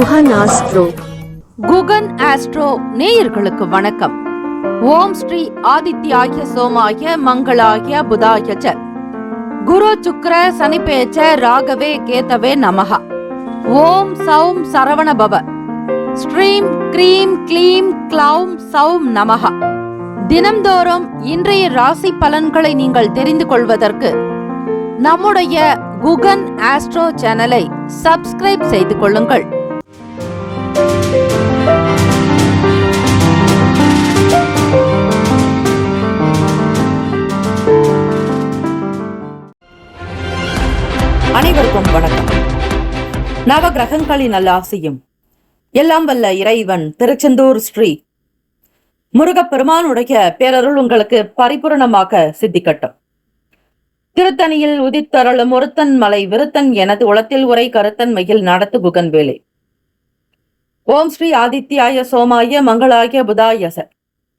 Guhan astro. Guhan astro நேயர்களுக்கு வணக்கம். ஓம் ஸ்ரீ ஆதித்யாய சோமாய மங்களாய புதாய ச குரு சுக்ர சனிபேச்ச ராகவே கேதவே நமஹ. ஓம் சௌம் சரவண பவ. ஸ்ரீம் க்ரீம் க்ளீம் க்ளௌம் சௌம் நமஹ. தினம்தோறும் இன்றைய ராசி பலன்களை நீங்கள் தெரிந்து கொள்வதற்கு நம்முடைய குகன் ஆஸ்ட்ரோ சேனலை சப்ஸ்கிரைப் செய்து கொள்ளுங்கள். அனைவருக்கும் வணக்கம். நவ கிரகங்களின் நல்லாசியும் எல்லாம் வல்ல இறைவன் திருச்செந்தூர் ஸ்ரீ முருகப்பெருமானுடைய பேரருள் உங்களுக்கு பரிபூரணமாக சித்திக்கட்டும். திருத்தணியில் உதித்தருளும் ஒருத்தன் மலை விருத்தன் எனது உளத்தில் உரை கருத்தன் மகிழ் நடத்து குகன் வேலை. ஓம் ஸ்ரீ ஆதித்யாய சோமாய மங்களாய புதாயச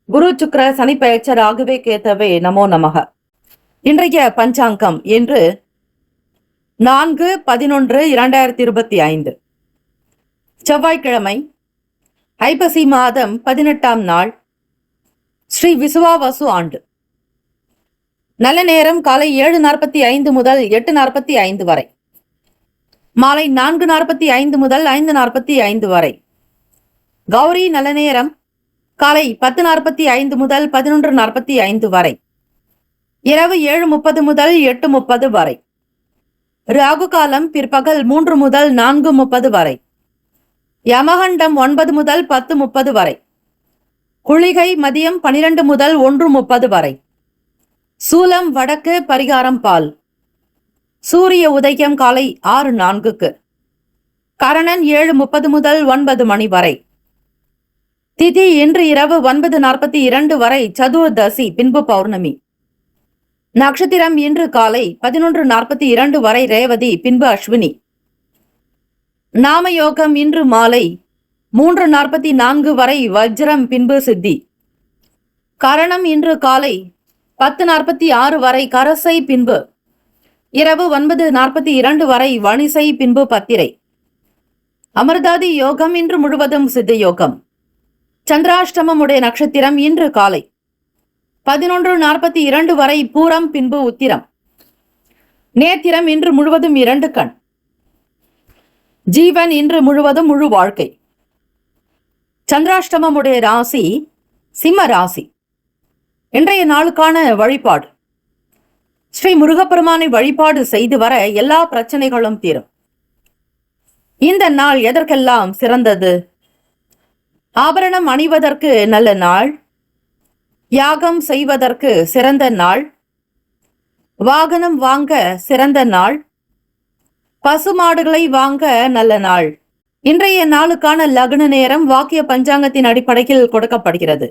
குரு சுக்ர சனி பெயர்ச்ச ராகவே கேத்தவே நமோ நமக. இன்றைய பஞ்சாங்கம் இன்று 4/11/2025 செவ்வாய்க்கிழமை, ஐப்பசி மாதம் 18ஆம் நாள், ஸ்ரீ விசுவாவசு ஆண்டு. நல்ல நேரம் காலை 7:45 முதல் 8:45 வரை, மாலை 4:45 முதல் 5:45 வரை. கௌரி நல்ல நேரம் காலை 10:45 முதல் 11:45 வரை, இரவு 7:30 முதல் 8:30 வரை. ராகு காலம் பிற்பகல் 3 முதல் 4:30 வரை. யமகண்டம் 9 முதல் 10:30 வரை. குளிகை மதியம் 12 முதல் 1:30 வரை. சூலம் வடக்கு, பரிகாரம் பால். சூரிய உதயம் காலை 6:04. கரணன் 7:30 முதல் 9 மணி வரை. திதி இன்று இரவு 9:42 வரை சதுர்தசி, பின்பு பௌர்ணமி. நட்சத்திரம் இன்று காலை 11:42 வரை ரேவதி, பின்பு அஸ்வினி. நாமயோகம் இன்று மாலை 3:44 வரை வஜ்ரம், பின்பு சித்தி. கரணம் இன்று காலை 10:46 வரை கரசை, பின்பு இரவு 9:42 வரை வணிசை, பின்பு பத்திரை. அமிர்தாதி யோகம் இன்று முழுவதும் சித்த யோகம். சந்திராஷ்டமம் உடைய நட்சத்திரம் இன்று காலை 11:42 வரை பூரம், பின்பு உத்திரம். நேத்திரம் இன்று முழுவதும் 2 கண். ஜீவன் இன்று முழுவதும் முழு வாழ்க்கை. சந்திராஷ்டமம் உடைய ராசி சிம்ம ராசி. இன்றைய நாளுக்கான வழிபாடு: ஸ்ரீ முருகப்பெருமானை வழிபாடு செய்து வர எல்லா பிரச்சனைகளும் தீரும். இந்த நாள் எதற்கெல்லாம் சிறந்தது? ஆபரணம் அணிவதற்கு நல்ல நாள், யாகம் செய்வதற்கு சிறந்த நாள், வாகனம் வாங்க சிறந்த நாள், பசுமாடுகளை வாங்க நல்ல நாள். இன்றைய நாளுக்கான லக்ன நேரம் வாக்கிய பஞ்சாங்கத்தின் அடிப்படையில் கொடுக்கப்படுகிறது.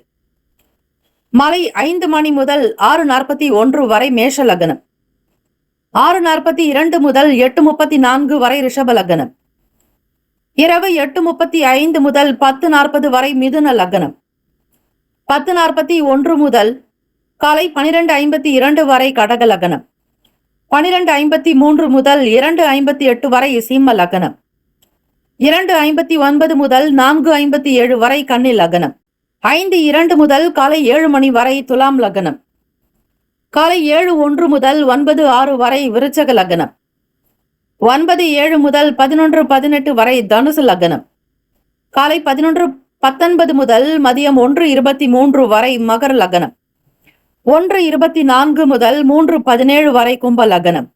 மாலை 5 மணி முதல் 6:41 வரை மேஷ லக்னம். 6:42 முதல் 8:34 வரை ரிஷப லக்னம். இரவு 8:35 முதல் 10:40 வரை மிதுன லக்னம். 10:41 முதல் காலை 12:52 வரை கடக லக்னம். 12:53 முதல் 2:58 வரை சிம்ம லக்னம். 2:59 முதல் 4:57 வரை கன்னி லக்னம். 5:02 முதல் காலை 7 மணி வரை துலாம் லக்னம். காலை 7:01 முதல் 9:06 வரை விருச்சக லக்னம். 9:07 முதல் 11:18 வரை தனுசு லக்னம். காலை 11:19 முதல் மதியம் 1:23 வரை மகர லக்னம். 1:24 முதல் 3:17 வரை கும்ப லக்னம்.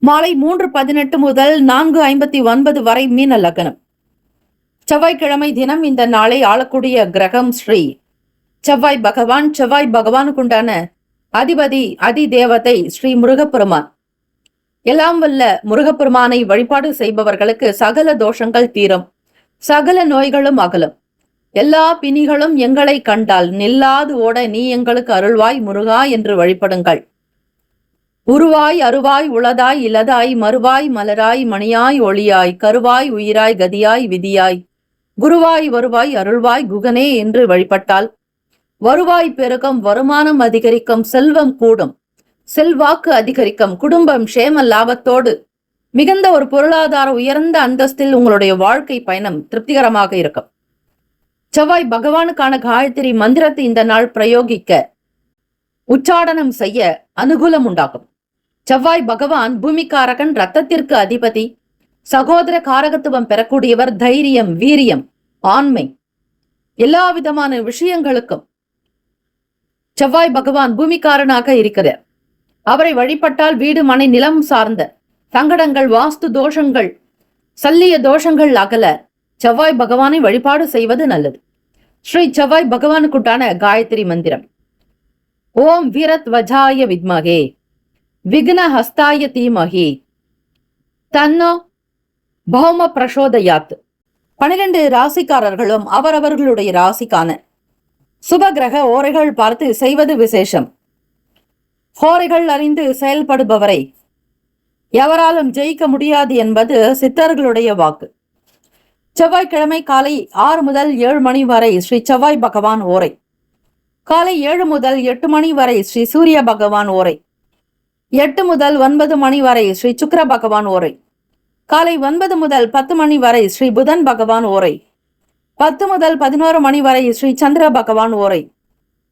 மாலை 3:18 முதல் 4:59 வரை மீன லக்னம். செவ்வாய்க்கிழமை தினம் இந்த நாளை ஆளக்கூடிய கிரகம் ஸ்ரீ செவ்வாய் பகவான். செவ்வாய் பகவானுக்குண்டான அதிபதி அதி தேவதை ஸ்ரீ முருகப்பெருமான். எல்லாம் வல்ல முருகப்பெருமானை வழிபாடு செய்பவர்களுக்கு சகல தோஷங்கள் தீரும், சகல நோய்களும் அகலும். எல்லா பிணிகளும் எங்களை கண்டால் நில்லாது ஓட நீ எங்களுக்கு அருள்வாய் முருகா என்று வழிபடுங்கள். உருவாய் அருவாய் உளதாய் இலதாய் மறுவாய் மலராய் மணியாய் ஒளியாய் கருவாய் உயிராய் கதியாய் விதியாய் குருவாய் வருவாய் அருள்வாய் குகனே என்று வழிபட்டால் வருவாய் பெருகும், வருமானம் அதிகரிக்கும், செல்வம் கூடும், செல்வாக்கு அதிகரிக்கும், குடும்பம் க்ஷேம லாபத்தோடு மிகுந்த ஒரு பொருளாதார உயர்ந்த அந்தஸ்தில் உங்களுடைய வாழ்க்கை பயணம் திருப்திகரமாக இருக்கும். செவ்வாய் பகவானுக்கான காயத்ரி மந்திரத்தை இந்த நாள் பிரயோகிக்க உச்சாடனம் செய்ய அனுகூலம் உண்டாகும். செவ்வாய் பகவான் பூமிக்காரகன், ரத்தத்திற்கு அதிபதி, சகோதர காரகத்துவம் பெறக்கூடியவர், தைரியம், வீரியம், ஆண்மை, எல்லா விதமான விஷயங்களுக்கும் செவ்வாய் பகவான் பூமிக்காரனாக இருக்கிறார். அவரை வழிபட்டால் வீடு மனை நிலம் சார்ந்த சங்கடங்கள், வாஸ்து தோஷங்கள், சல்லிய தோஷங்கள் அகல செவ்வாய் பகவானை வழிபாடு செய்வது நல்லது. ஸ்ரீ செவ்வாய் பகவானுக்குண்டான காயத்ரி மந்திரம்: ஓம் வீரத்வஜாய வித்மகே விக்ன ஹஸ்தாய தீமகி தன்னோ பௌம பிரசோதயாத். 12 ராசிக்காரர்களும் அவரவர்களுடைய ராசிக்கான சுப கிரக ஓரைகள் பார்த்து செய்வது விசேஷம். ஹோரைகள் அறிந்து செயல்படுபவரை எவராலும் ஜெயிக்க முடியாது என்பது சித்தர்களுடைய வாக்கு. செவ்வாய்க்கிழமை காலை 6 முதல் 7 மணி வரை ஸ்ரீ செவ்வாய் பகவான் ஓரை, காலை 7 முதல் 8 மணி வரை ஸ்ரீ சூரிய பகவான் ஓரை, 8 முதல் 9 மணி வரை ஸ்ரீ சுக்கிர பகவான் ஓரை, காலை 9 முதல் 10 மணி வரை ஸ்ரீ புதன் பகவான் ஓரை, 10 முதல் 11 மணி வரை ஸ்ரீ சந்திர பகவான் ஓரை,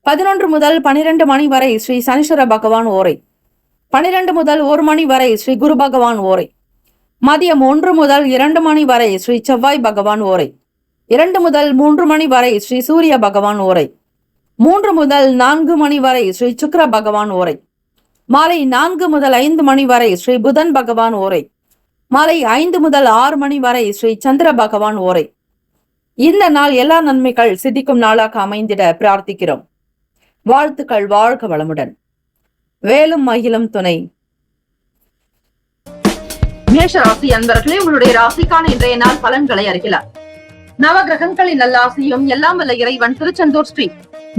11 முதல் 12 மணி வரை ஸ்ரீ சனீஸ்வர பகவான் ஓரை, 12 முதல் 1 மணி வரை ஸ்ரீ குரு பகவான் ஓரை, மதியம் 1 முதல் 2 மணி வரை ஸ்ரீ செவ்வாய் பகவான் ஓரை, 2 முதல் 3 மணி வரை ஸ்ரீ சூரிய பகவான் ஓரை, 3 முதல் 4 மணி வரை ஸ்ரீ சுக்கிர பகவான் ஓரை, மாலை 4 முதல் 5 மணி வரை ஸ்ரீ புதன் பகவான் ஓரை, மாலை 5 முதல் 6 மணி வரை ஸ்ரீ சந்திர பகவான் ஓரை. இந்த நாள் எல்லா நன்மைகள் சித்திக்கும் நாளாக அமைந்திட பிரார்த்திக்கிறோம். வாழ்த்துக்கள். வாழ்க வளமுடன். வேலும் மகிழும் துணை. மேஷ ராசி அன்பர்களே, உங்களுடைய ராசிக்கான இன்றைய நாள் பலன்களை அறிகிறார். நவ கிரகங்களின் நல்லாசியும் எல்லாம் வல்ல இறைவன் திருச்செந்தூர் ஸ்ரீ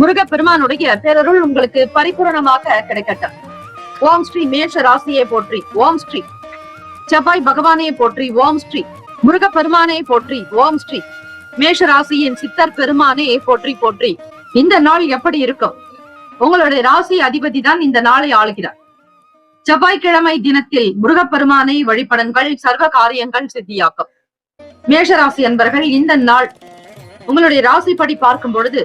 முருக பெருமானுடைய பேரருள் உங்களுக்கு பரிபூரணமாக கிடைக்கட்டும். ஓம் ஸ்ரீ மேஷ ராசியை போற்றி, ஓம் ஸ்ரீ செவ்வாய் பகவானே போற்றி, ஓம் ஸ்ரீ முருக பெருமானே போற்றி, ஓம் ஸ்ரீ மேஷ ராசியின் சித்தர் பெருமானே போற்றி போற்றி. இந்த நாள் எப்படி இருக்கும்? உங்களுடைய ராசி அதிபதி தான் இந்த நாளை ஆளுகிறார். செவ்வாய்க்கிழமை தினத்தில் முருகப்பெருமானை வழிபடுங்கள், சர்வ காரியங்கள் சித்தியாக்கும். மேஷராசி அன்பர்கள், இந்த நாள் உங்களுடைய ராசிப்படி பார்க்கும் பொழுது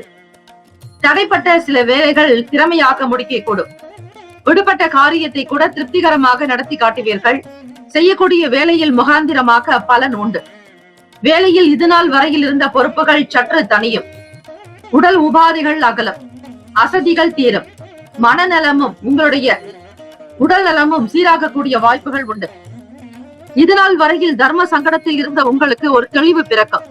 தடைப்பட்ட சில வேலைகள் திறமையாக முடிக்க கூடும். விடுபட்ட காரியத்தை கூட திருப்திகரமாக நடத்தி காட்டுவீர்கள். செய்யக்கூடிய வேலையில் முகாந்திரமாக பலன் உண்டு. வேலையில் இதுநாள் வரையில் இருந்த பொறுப்புகள் சற்று தனியும். உடல் உபாதைகள் அகலம், அசதிகள் தீரும். மனநலமும் உங்களுடைய உடல் நலமும் சீராகக்கூடிய வாய்ப்புகள் உண்டு. இதுநாள் வரையில் தர்ம சங்கடத்தில் இருந்த உங்களுக்கு ஒரு தெளிவு பிறக்கும்.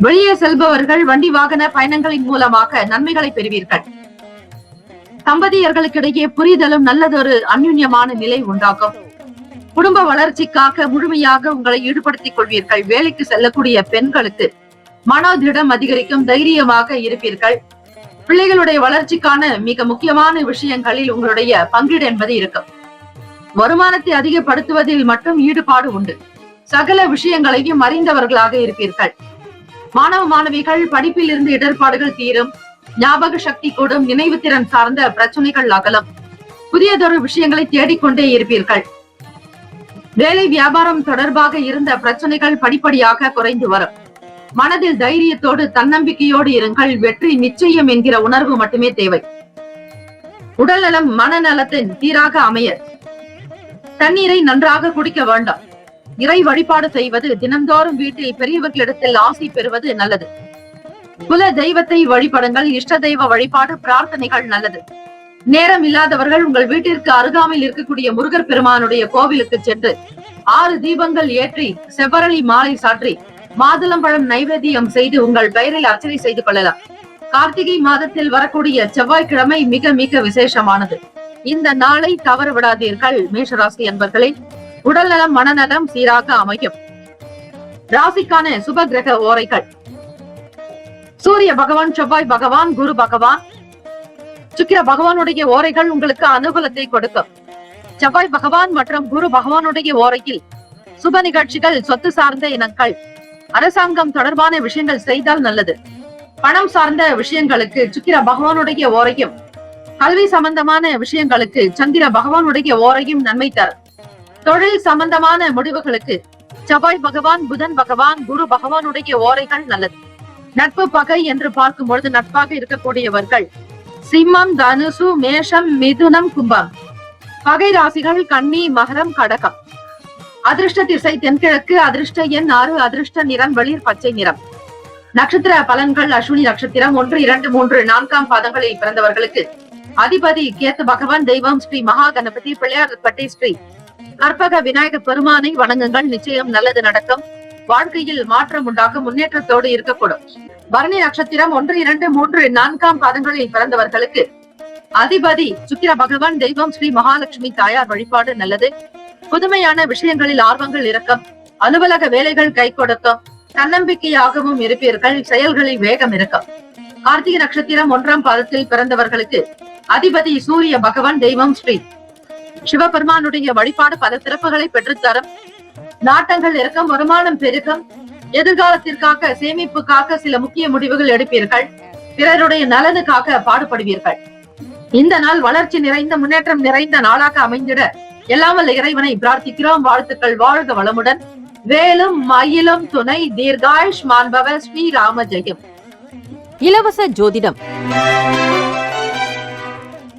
வெளியே செல்பவர்கள் வண்டி வாகன பயணங்களின் மூலமாக நன்மைகளை பெறுவீர்கள். தம்பதியர்களுக்கிடையே புரிதலும் நல்லதொரு அந்யுன்யமான நிலை உண்டாகும். குடும்ப வளர்ச்சிக்காக முழுமையாக உங்களை ஈடுபடுத்திக் கொள்வீர்கள். வேலைக்கு செல்லக்கூடிய பெண்களுக்கு மனோதிடம் அதிகரிக்கும், தைரியமாக இருப்பீர்கள். பிள்ளைகளுடைய வளர்ச்சிக்கான மிக முக்கியமான விஷயங்களில் உங்களுடைய பங்கீடு என்பது இருக்கும். வருமானத்தை அதிகப்படுத்துவதில் மட்டும் ஈடுபாடு உண்டு. சகல விஷயங்களையும் அறிந்தவர்களாக இருப்பீர்கள். மாணவ மாணவிகள் படிப்பில் இருந்து இடர்பாடுகள் தீரும். ஞாபக சக்தி கூடும். நினைவு திறன் சார்ந்த பிரச்சனைகள் அகலம். புதியதொரு விஷயங்களை தேடிக்கொண்டே இருப்பீர்கள். வேலை வியாபாரம் தொடர்பாக இருந்த பிரச்சனைகள் படிப்படியாக குறைந்து வரும். மனதில் தைரியத்தோடு தன்னம்பிக்கையோடு இருங்கள். வெற்றி நிச்சயம் என்கிற உணர்வு மட்டுமே தேவை. உடல் நலம் மனநலத்தின் சீராக அமைய தண்ணீரை நன்றாக குடிக்க வேண்டாம். இறை வழிபாடு செய்வது, தினந்தோறும் வீட்டில் பெரியவர்களிடத்தில் ஆசி பெறுவது நல்லது. குல தெய்வத்தை வழிபடுங்கள். இஷ்ட தெய்வ வழிபாடு, பிரார்த்தனைகள் நல்லது. நேரம் இல்லாதவர்கள் உங்கள் வீட்டிற்கு அருகாமையில் இருக்கக்கூடிய முருகர் பெருமானுடைய கோவிலுக்கு சென்று 6 தீபங்கள் ஏற்றி செவ்வரளி மாலை சாற்றி மாதுளம்பழம் நைவேத்தியம் செய்து உங்கள் பெயரில் அர்ச்சனை செய்து கொள்ளலாம். கார்த்திகை மாதத்தில் வரக்கூடிய செவ்வாய்க்கிழமை மிக மிக விசேஷமானது. இந்த நாளை தவற விடாதீர்கள். மேஷராசி என்பர்களே, உடல் நலம் மனநலம் சீராக அமையும். ராசிக்கான சுப கிரக ஓரைகள்: சூரிய பகவான், செவ்வாய் பகவான், குரு பகவான், சுக்கிர பகவானுடைய ஓரைகள் உங்களுக்கு அனுகூலத்தை கொடுக்கும். செவ்வாய் பகவான் மற்றும் குரு பகவானுடைய ஓரையில் சுப நிகழ்ச்சிகள், சொத்து சார்ந்த இனங்கள், அரசாங்கம் தொடர்பான விஷயங்கள் செய்தால் நல்லது. பணம் சார்ந்த விஷயங்களுக்கு சுக்கிர பகவானுடைய ஓரையும், கல்வி சம்பந்தமான விஷயங்களுக்கு சந்திர பகவானுடைய ஓரையும் நன்மை தரும். தொழில் சம்பந்தமான முடிவுகளுக்கு செவ்வாய் பகவான், புதன் பகவான், குரு பகவானுடைய ஓரைகள் நல்லது. நட்பு பகை என்று பார்க்கும் பொழுது நட்பாக இருக்கக்கூடியவர்கள் சிம்மம், தனுசு, மேஷம், மிதுனம், கும்பம். பகை ராசிகள் கன்னி, மகரம், கடகம். அதிர்ஷ்ட திசை தென்கிழக்கு. அதிர்ஷ்ட எண் 6. அதிர்ஷ்ட நிறம் வெளிர் பச்சை நிறம். நட்சத்திர பலன்கள் அஸ்வினி நட்சத்திரம் 1, 2, 3, 4ஆம் பாதங்களில் பிறந்தவர்களுக்கு அதிபதி கேத்து பகவான். தெய்வம் ஸ்ரீ மகா கணபதி. பிள்ளையார்பட்டி ஸ்ரீ கற்பக விநாயக பெருமானை வணங்குங்கள். நிச்சயம் நல்லது நடக்கும். வாழ்க்கையில் மாற்றம் உண்டாகும். முன்னேற்றத்தோடு இருக்கக்கூடும். பரணி நட்சத்திரம் 1, 2, 3, 4ஆம் பாதங்களில் பிறந்தவர்களுக்கு அதிபதி சுக்கிர பகவான். தெய்வம் ஸ்ரீ மகாலட்சுமி தாயார் வழிபாடு நல்லது. புதுமையான விஷயங்களில் ஆர்வங்கள் இருக்கும். அலுவலக வேலைகள் கை கொடுக்கும். தன்னம்பிக்கையாகவும் இருப்பீர்கள். செயல்களில் வேகம் இருக்கும். கார்த்திகை நட்சத்திரம் 1ஆம் பாதத்தில் பிறந்தவர்களுக்கு அதிபதி சூரிய பகவான். தெய்வம் ஸ்ரீ சிவபெருமானுடைய வழிபாடு பல சிறப்புகளை பெற்றுத்தரும். நாட்டங்கள் இருக்கும். வருமானம் பெருகும். எதிர்காலத்திற்காக சேமிப்புக்காக சில முக்கிய முடிவுகள் எடுப்பீர்கள். பிறருடைய நலனுக்காக பாடுபடுவீர்கள். இந்த நாள் வளர்ச்சி நிறைந்த, முன்னேற்றம் நிறைந்த நாளாக அமைந்திட எல்லாம் வல்ல இறைவனை பிரார்த்திக்கிறோம். வாழ்த்துக்கள். வாழ்க வளமுடன். வேலும் மயிலும் துணை. தீர்காயுஷ் மாண்பவ. ஸ்ரீ ராம ஜெயம். இலவச ஜோதிடம்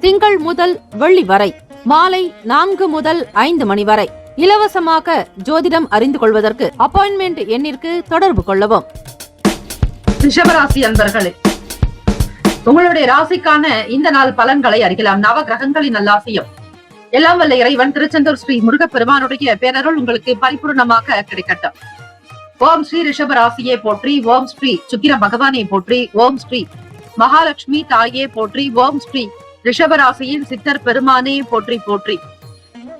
திங்கள் முதல் வெள்ளி வரை மாலை 4 முதல் 5 மணி வரை இலவசமாக ஜோதிடம் அறிந்து கொள்வதற்கு அப்பாயின்மெண்ட் எண்ணிற்கு தொடர்பு கொள்ளவும். ரிஷபராசி அன்பர்களே, உங்களுடைய ராசிக்கான இந்த நாள் பலன்களை அறியலாம். நவ கிரகங்களின் நல்லாசியம் எல்லாம் வல்ல இறைவன் திருச்செந்தூர் ஸ்ரீ முருகப்பெருமானுடைய பேரருள் உங்களுக்கு பரிபூர்ணமாக கிடைக்கட்டும். ஓம் ஸ்ரீ ரிஷபராசியே போற்றி. ஓம் ஸ்ரீ சுக்கிர பகவானை போற்றி. ஓம் ஸ்ரீ மகாலட்சுமி தாயே போற்றி. ஓம் ஸ்ரீ ரிஷபராசியின் சித்தர் பெருமானே போற்றி போற்றி.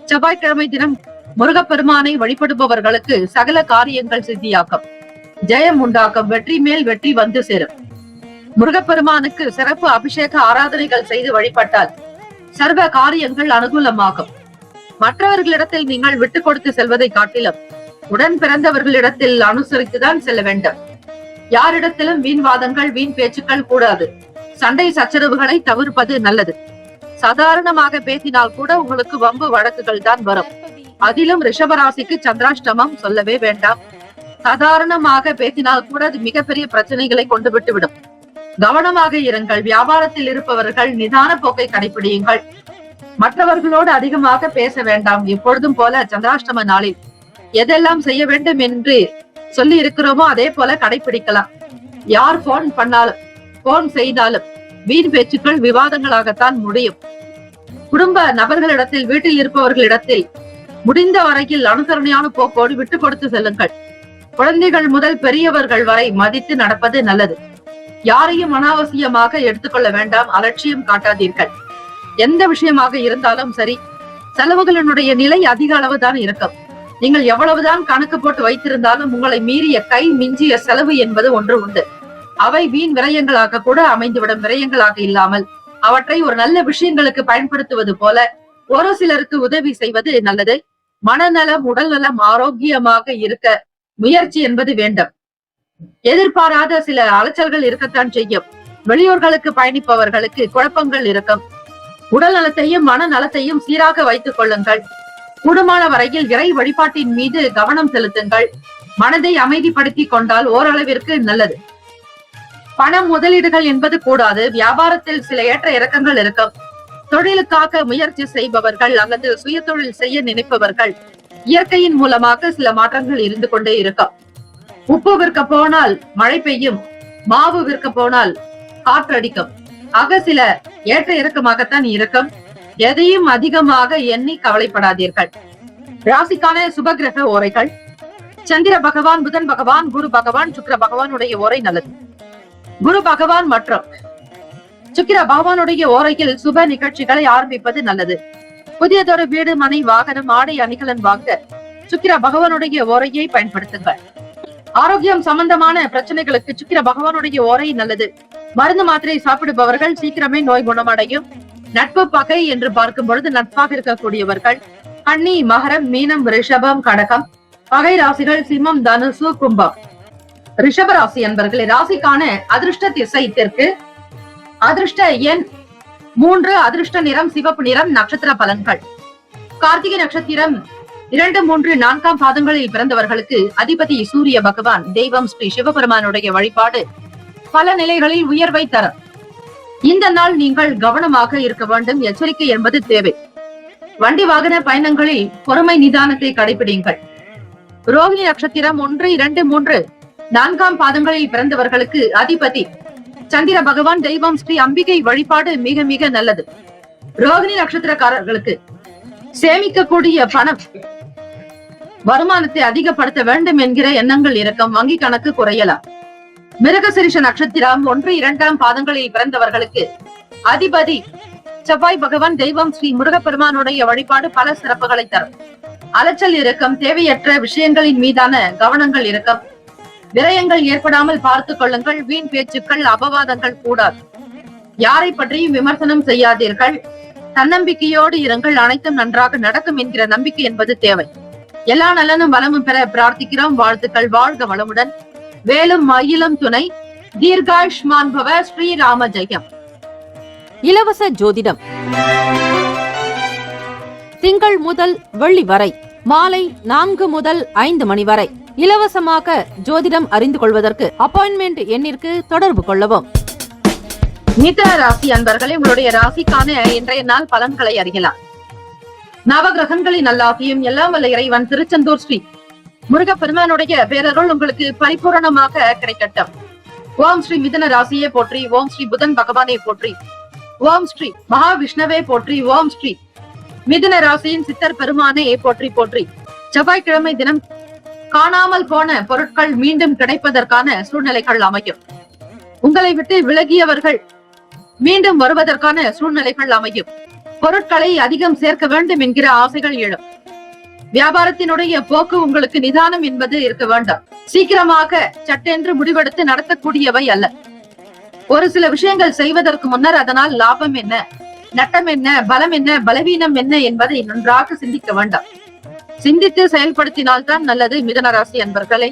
செவ்வாய்க்கிழமை தினம் முருகப்பெருமானை வழிபடுபவர்களுக்கு சகல காரியங்கள் சித்தியாக்கும். ஜெயம் உண்டாக்கும். வெற்றி மேல் வெற்றி வந்து சேரும். முருகப்பெருமானுக்கு சிறப்பு அபிஷேக ஆராதனைகள் செய்து வழிபட்டால் சர்வ காரியங்கள் அனுகூலமாகும். மற்றவர்களிடத்தில் நீங்கள் விட்டுக் கொடுத்து செல்வதை காட்டிலும் உடன் பிறந்தவர்களிடத்தில் அனுசரித்துதான் செல்ல வேண்டும். யாரிடத்திலும் வீண் வாதங்கள், வீண் பேச்சுக்கள் கூடாது. சண்டை சச்சரவுகளை தவிர்ப்பது நல்லது. சாதாரணமாக பேசினால் கூட உங்களுக்கு வம்பு வழக்குகள் தான் வரும். அதிலும் ரிஷபராசிக்கு சந்திராஷ்டமம் சொல்லவே வேண்டாம். சாதாரணமாக பேசினால் கூட அது மிகப்பெரிய பிரச்சனைகளை கொண்டு விட்டுவிடும். கவனமாக இருங்கள். வியாபாரத்தில் இருப்பவர்கள் நிதான போக்கை கடைபிடியுங்கள். மற்றவர்களோடு அதிகமாக பேச வேண்டாம். எப்பொழுதும் போல சந்திராஷ்டம நாளில் எதெல்லாம் செய்ய வேண்டும் என்று சொல்லி இருக்கிறோமோ அதே போல கடைபிடிக்கலாம். யார் போன் பண்ணாலும், போன் செய்தாலும் வீண் பேச்சுக்கள் விவாதங்களாகத்தான் முடியும். குடும்ப நபர்களிடத்தில், வீட்டில் இருப்பவர்களிடத்தில் முடிந்த வரையில் அனுசரணையான போக்கோடு விட்டுக் கொடுத்து செல்லுங்கள். குழந்தைகள் முதல் பெரியவர்கள் வரை மதித்து நடப்பது நல்லது. யாரையும் அனாவசியமாக எடுத்துக்கொள்ள வேண்டாம். அலட்சியம் காட்டாதீர்கள். எந்த விஷயமாக இருந்தாலும் சரி, செலவுகளினுடைய நிலை அதிக அளவு தான் இருக்கும். நீங்கள் எவ்வளவுதான் கணக்கு போட்டு வைத்திருந்தாலும் உங்களை மீறிய கை மிஞ்சிய செலவு என்பது ஒன்று உண்டு. அவை வீண் விரயங்களாக கூட அமைந்துவிடும். விரயங்களாக இல்லாமல் அவற்றை ஒரு நல்ல விஷயங்களுக்கு பயன்படுத்துவது போல ஒரு சிலருக்கு உதவி செய்வது நல்லது. மனநலம், உடல் நலம் ஆரோக்கியமாக இருக்க முயற்சி என்பது வேண்டும். எதிர்பாராத சில அலைச்சல்கள் இருக்கத்தான் செய்யும். வெளியூர்களுக்கு பயணிப்பவர்களுக்கு குழப்பங்கள் இருக்கும். உடல் நலத்தையும் மன நலத்தையும் சீராக வைத்துக் கொள்ளுங்கள். கூடுமான வரையில் இறை வழிபாட்டின் மீது கவனம் செலுத்துங்கள். மனதை அமைதிப்படுத்தி கொண்டால் ஓரளவிற்கு நல்லது. பணம் முதலீடுகள் என்பது கூடாது. வியாபாரத்தில் சில ஏற்ற இறக்கங்கள் இருக்கும். தொழிலுக்காக முயற்சி செய்பவர்கள் அல்லது சுய தொழில் செய்ய நினைப்பவர்கள் இயற்கையின் மூலமாக சில மாற்றங்கள் இருந்து கொண்டே இருக்கும். உப்பு விற்க போனால் மழை பெய்யும், மாவு விற்க போனால் காற்றடிக்கும். ஆக சில ஏற்ற இறக்கமாகத்தான் இருக்கும். எதையும் அதிகமாக எண்ணி கவலைப்படாதீர்கள். ராசிக்கான சுபகிரக ஓரைகள்: சந்திர பகவான், புதன் பகவான், குரு பகவான், சுக்கிர பகவானுடைய ஓரை நல்லது. குரு பகவான் மற்றும் சுக்கிர பகவானுடைய ஓரையில் சுப நிகழ்ச்சிகளை ஆரம்பிப்பது நல்லது. புதியதொரு வீடு, மனை, வாகனம், ஆடை, அணிகலன் வாங்க சுக்கிர பகவானுடைய ஓரையை பயன்படுத்துங்கள். ஆரோக்கியம் சம்பந்தமான பிரச்சனைகளுக்கு சுக்கிர பகவானுடைய ஓரை நல்லது. மருந்து மாத்திரை சாப்பிடுபவர்கள் சீக்கிரமே நோய் குணமடையும். நட்பு பகை என்று பார்க்கும் பொழுது நட்பாக இருக்கக்கூடியவர்கள் கன்னி, மகரம், மீனம், ரிஷபம், கடகம். பகை ராசிகள் சிம்மம், தனுசு, கும்பம். ரிஷப ராசி என்பர்களே, ராசிக்கான அதிர்ஷ்ட திசை தெற்கு. அதிர்ஷ்ட எண் 3. அதிர்ஷ்ட நிறம் சிவப்பு நிறம். நட்சத்திர பலன்கள்: கார்த்திகை நட்சத்திரம் 2, 3, 4ஆம் பாதங்களில் பிறந்தவர்களுக்கு அதிபதி சூரிய பகவான், தெய்வம் ஸ்ரீ சிவபெருமானுடைய வழிபாடு பல நிலைகளில் உயர்வை தரும். இந்த நாள் நீங்கள் கவனமாக இருக்க வேண்டும். எச்சரிக்கை என்பது தேவை. வண்டி வாகன பயணங்களில் பொறுமை நிதானத்தை கடைபிடிங்கள். ரோகிணி நட்சத்திரம் 1, 2, 3, 4ஆம் பாதங்களில் பிறந்தவர்களுக்கு அதிபதி சந்திர பகவான், தெய்வம் ஸ்ரீ அம்பிகை வழிபாடு மிக மிக நல்லது. ரோகிணி நட்சத்திரக்காரர்களுக்கு சேமிக்கக்கூடிய பணம் வருமானத்தை அதிகப்படுத்த வேண்டும் என்கிற எண்ணங்கள் இருக்கும். வங்கி கணக்கு குறையலாம். மிருகசிரிஷ நட்சத்திரம் 1, 2ஆம் பாதங்களில் பிறந்தவர்களுக்கு அதிபதி செவ்வாய் பகவான், தெய்வம் ஸ்ரீ முருகப்பெருமானுடைய வழிபாடு பல சிறப்புகளை தரும். அலைச்சல் இருக்கும். தேவையற்ற விஷயங்களின் மீதான கவனங்கள் இருக்கும். விரயங்கள் ஏற்படாமல் பார்த்துக் கொள்ளுங்கள். வீண் பேச்சுக்கள், அபவாதங்கள் கூடாது. யாரை பற்றியும் விமர்சனம் செய்யாதீர்கள். தன்னம்பிக்கையோடு இருங்கள். அனைத்தும் நன்றாக நடக்கும் என்கிற நம்பிக்கை என்பது தேவை. எல்லா நலனும் வளமும் பெற பிரார்த்திக்கிறோம். வாழ்த்துக்கள். வாழ்க வளமுடன். வேலும் மயிலும் துணை. தீர்காயுஷ்மான் பவ. ஸ்ரீராம ஜெயம். இலவச ஜோதிடம் திங்கள் முதல் வெள்ளி வரை மாலை 4 முதல் 5 மணி வரை இலவசமாக ஜோதிடம் அறிந்து கொள்வதற்கு அப்பாயின்மெண்ட் எண்ணிற்கு தொடர்பு கொள்ளவும். மிதுன ராசி அன்பர்களே, உங்களுடைய ராசிக்கான இன்றைய நாள் பலன்களை அறியலாம். நவகிரகங்களின் நல்லாசியும் எல்லாம் வல்ல இறைவன் திருச்செந்தூர் ஸ்ரீ முருகப்பெருமானுடைய பேரருள் உங்களுக்கு பரிபூரணமாக கிடைக்கட்டும். ஓம் ஸ்ரீ மிதுன ராசியே போற்றி. ஓம் ஸ்ரீ புதன் பகவானே போற்றி. ஓம் ஸ்ரீ மகாவிஷ்ணவே போற்றி. ஓம் ஸ்ரீ மிதுன ராசியின் சித்தர் பெருமானே போற்றி போற்றி. செவ்வாய்க்கிழமை தினம் காணாமல் போன பொருட்கள் மீண்டும் கிடைப்பதற்கான சூழ்நிலைகள் அமையும். உங்களை விட்டு விலகியவர்கள் மீண்டும் வருவதற்கான சூழ்நிலைகள் அமையும். பொருட்களை அதிகம் சேர்க்க வேண்டும் என்கிற ஆசைகள் எழும். வியாபாரத்தினுடைய போக்கு உங்களுக்கு நிதானம் என்பது இருக்க வேண்டாம். சீக்கிரமாக சட்டென்று முடிவெடுத்து நடத்தக்கூடியவை அல்ல. ஒரு சில விஷயங்கள் செய்வதற்கு முன்னர் அதனால் லாபம் என்ன, நட்டம் என்ன, பலம் என்ன, பலவீனம் என்ன என்பதை நன்றாக சிந்திக்க வேண்டாம். சிந்தித்து செயல்படுத்தினால்தான் நல்லது. மிதுன ராசி அன்பர்களே,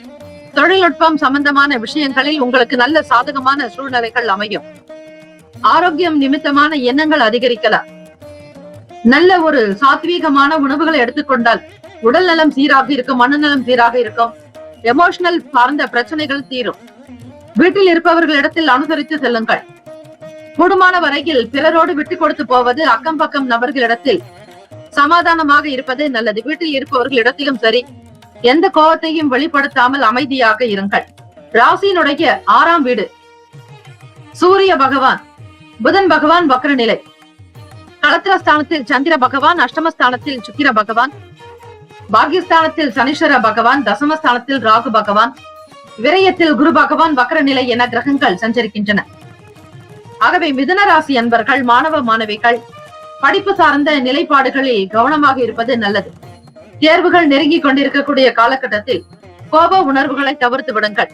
தொழில்நுட்பம் சம்பந்தமான விஷயங்களில் உங்களுக்கு நல்ல சாதகமான சூழ்நிலைகள் அமையும். ஆரோக்கியம் நிமித்தமான எண்ணங்கள் அதிகரிக்கலாம். நல்ல ஒரு சாத்வீகமான உணவுகளை எடுத்துக்கொண்டால் உடல் நலம் சீராக இருக்கும், மனநலம் சீராக இருக்கும். எமோஷனல் சார்ந்த பிரச்சனைகள் தீரும். வீட்டில் இருப்பவர்களிடத்தில் அனுசரித்து செல்லுங்கள். கூடுமான வரையில் பிறரோடு விட்டு கொடுத்து போவது, அக்கம் பக்கம் நபர்களிடத்தில் சமாதானமாக இருப்பது நல்லது. வீட்டில் இருப்பவர்களிடத்திலும் சரி, எந்த கோபத்தையும் வெளிப்படுத்தாமல் அமைதியாக இருங்கள். ராசியினுடைய 6ஆம் வீடு சூரிய பகவான், புதன் பகவான் வக்ர நிலை. களத்திரஸ்தானத்தில் சந்திர பகவான், அஷ்டமஸ்தானத்தில் சுக்கிர பகவான், பாகியஸ்தானத்தில் சனீஸ்வர பகவான், தசமஸ்தானத்தில் ராகு பகவான், விரயத்தில் குரு பகவான் வக்ர நிலை என கிரகங்கள் சஞ்சரிக்கின்றன. ஆகவே மிதுன ராசி அன்பர்கள், மாணவ மாணவிகள் படிப்பு சார்ந்த நிலைப்பாடுகளில் கவனமாக இருப்பது நல்லது. தேர்வுகள் நெருங்கி கொண்டிருக்கக்கூடிய காலகட்டத்தில் கோப உணர்வுகளை தவிர்த்து விடுங்கள்.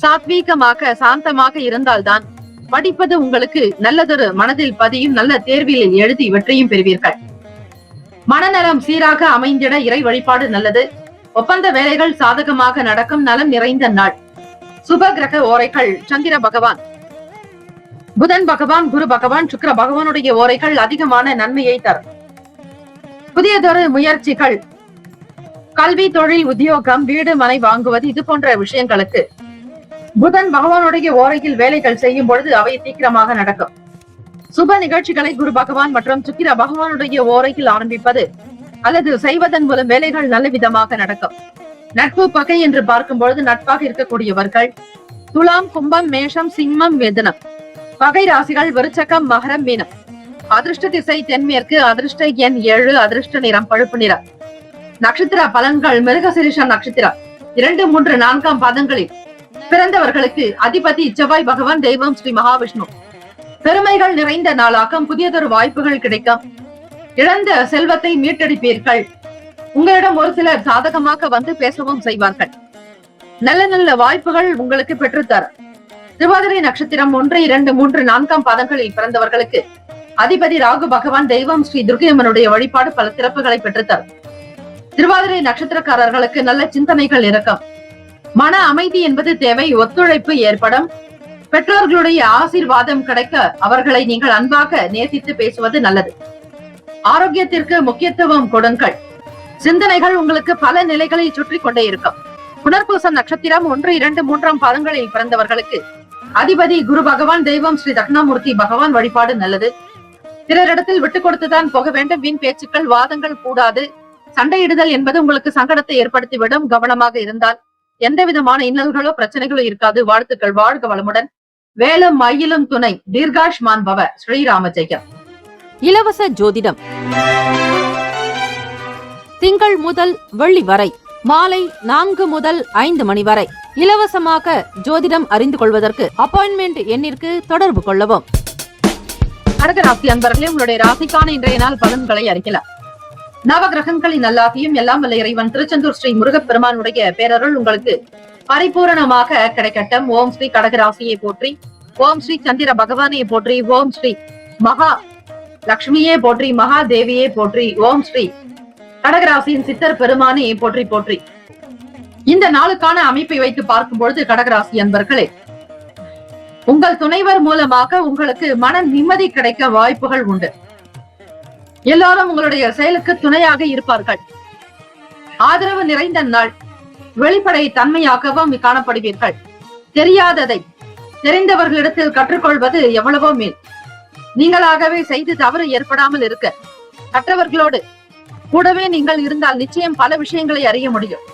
சாத்வீகமாக சாந்தமாக இருந்தால்தான் படிப்பது உங்களுக்கு நல்லதொரு மனதில் பதியும். நல்ல தேர்வில் எழுதி வெற்றியும் பெறுவீர்கள். மனநலம் சீராக அமைந்திட இறை வழிபாடு நல்லது. ஒப்பந்த வேலைகள் சாதகமாக நடக்கும். நலம் நிறைந்த நாள். சுப கிரக ஓரைகள் சந்திர பகவான், புதன் பகவான், குரு பகவான், சுக்கிர பகவானுடைய ஓரைகள் அதிகமான நன்மையை தரும். புதியதொரு முயற்சிகள், கல்வி, தொழில், உத்தியோகம், வீடு, மனை வாங்குவது, இது போன்ற விஷயங்களுக்கு புதன் பகவானுடைய ஓரையில் வேலைகள் செய்யும் பொழுது அவை சீக்கிரமாக நடக்கும். சுப நிகழ்ச்சிகளை குரு பகவான் மற்றும் சுக்கிர பகவானுடைய ஓரையில் ஆரம்பிப்பது அல்லது செய்வதன் மூலம் வேலைகள் நல்ல விதமாக நடக்கும். நட்பு பகை என்று பார்க்கும் பொழுது நட்பாக இருக்கக்கூடியவர்கள் துலாம், கும்பம், மேஷம், சிம்மம், மிதுனம். பகை ராசிகள் விருச்சகம், மகரம், மீனம். அதிர்ஷ்ட திசை தென்மேற்கு. அதிர்ஷ்ட எண் 7. அதிர்ஷ்ட நிறம் பழுப்பு நிறம். நட்சத்திர பலன்கள். மிருகசிரிஷ நட்சத்திரம் 2, 3, 4ஆம் பாதங்களில் பிறந்தவர்களுக்கு அதிபதி செவ்வாய் பகவான், தெய்வம் ஸ்ரீ மகாவிஷ்ணு. பெருமைகள் நிறைந்த நாளாக்கம். புதியதொரு வாய்ப்புகள் கிடைக்கும். இழந்த செல்வத்தை மீட்டெடுப்பீர்கள். உங்களிடம் ஒரு சிலர் சாதகமாக வந்து பேசவும் செய்வார்கள். நல்ல நல்ல வாய்ப்புகள் உங்களுக்கு பெற்றுத்தர. திருவாதிரை நட்சத்திரம் 1, 2, 3, 4ஆம் பாதங்களில் பிறந்தவர்களுக்கு அதிபதி ராகு பகவான், தெய்வம் ஸ்ரீ துர்க்கையம்மனுடைய வழிபாடு பல சிறப்புகளை பெற்றுத்தரும். திருவாதிரை நட்சத்திரக்காரர்களுக்கு நல்ல சிந்தனைகள் இருக்கும். மன அமைதி என்பது தேவை. ஒத்துழைப்பு ஏற்படும். பெற்றோர்களுடைய ஆசீர்வாதம் கிடைக்க அவர்களை நீங்கள் அன்பாக நேசித்து பேசுவது நல்லது. ஆரோக்கியத்திற்கு முக்கியத்துவம் கொடுங்கள். சிந்தனைகள் உங்களுக்கு பல நிலைகளில் சுற்றி கொண்டே இருக்கும். புனர்பூசம் நட்சத்திரம் 1, 2, 3 பாதங்களில் பிறந்தவர்களுக்கு அதிபதி குரு பகவான், தெய்வம் ஸ்ரீ தட்சிணாமூர்த்தி பகவான் வழிபாடு நல்லது. பிறரிடத்தில் விட்டுக் கொடுத்துதான் போக வேண்டும். வீண் பேச்சுக்கள், வாதங்கள் கூடாது. சண்டையிடுதல் என்பது உங்களுக்கு சங்கடத்தை ஏற்படுத்திவிடும். கவனமாக இருந்தால் எந்த விதமான இன்னல்களோ பிரச்சனைகளோ இருக்காது. வாழ்த்துக்கள். வாழ்க வளமுடன். வேலும் மயிலும் துணை. தீர்காஷ்மான் பவ. ஸ்ரீராம ஜெயம். இலவச ஜோதிடம் திங்கள் முதல் வெள்ளி வரை மாலை 4 முதல் 5 மணி வரை இலவசமாக ஜோதிடம் அறிந்து கொள்வதற்கு அப்பாயின்மெண்ட் எண்ணிற்கு தொடர்பு கொள்ளவும். கடகராசி அன்பர்களே, உங்களுடைய ராசிக்கான இன்றைய நாள் பலன்களை அறிக்கலாம். நவகிரகங்களின் நல்லாசியும் எல்லாம் வல்ல இறைவன் திருச்செந்தூர் ஸ்ரீ முருகப்பெருமானுடைய பேரருள் உங்களுக்கு பரிபூரணமாக கிடைக்கட்டும். ஓம் ஸ்ரீ கடகராசியை போற்றி, ஓம் ஸ்ரீ சந்திர பகவானை போற்றி, ஓம் ஸ்ரீ மகா லட்சுமியே போற்றி, மகா தேவியே போற்றி, ஓம் ஸ்ரீ கடகராசியின் சித்தர் பெருமானை போற்றி போற்றி. இந்த நாளுக்கான அமைப்பை வைத்து பார்க்கும் பொழுது கடகராசி அன்பர்களே, உங்கள் துணைவர் மூலமாக உங்களுக்கு மன நிம்மதி கிடைக்க வாய்ப்புகள் உண்டு. எல்லாரும் உங்களுடைய செயலுக்கு துணையாக இருப்பார்கள். ஆதரவு நிறைந்த நாள். வெளிப்படை தன்மையாகவும் காணப்படுவீர்கள். தெரியாததை தெரிந்தவர்களிடத்தில் கற்றுக்கொள்வது எவ்வளவோ மேல். நீங்களாகவே செய்து தவறு ஏற்படாமல் இருக்க கற்றவர்களோடு கூடவே நீங்கள் இருந்தால் நிச்சயம் பல விஷயங்களை அறிய முடியும்.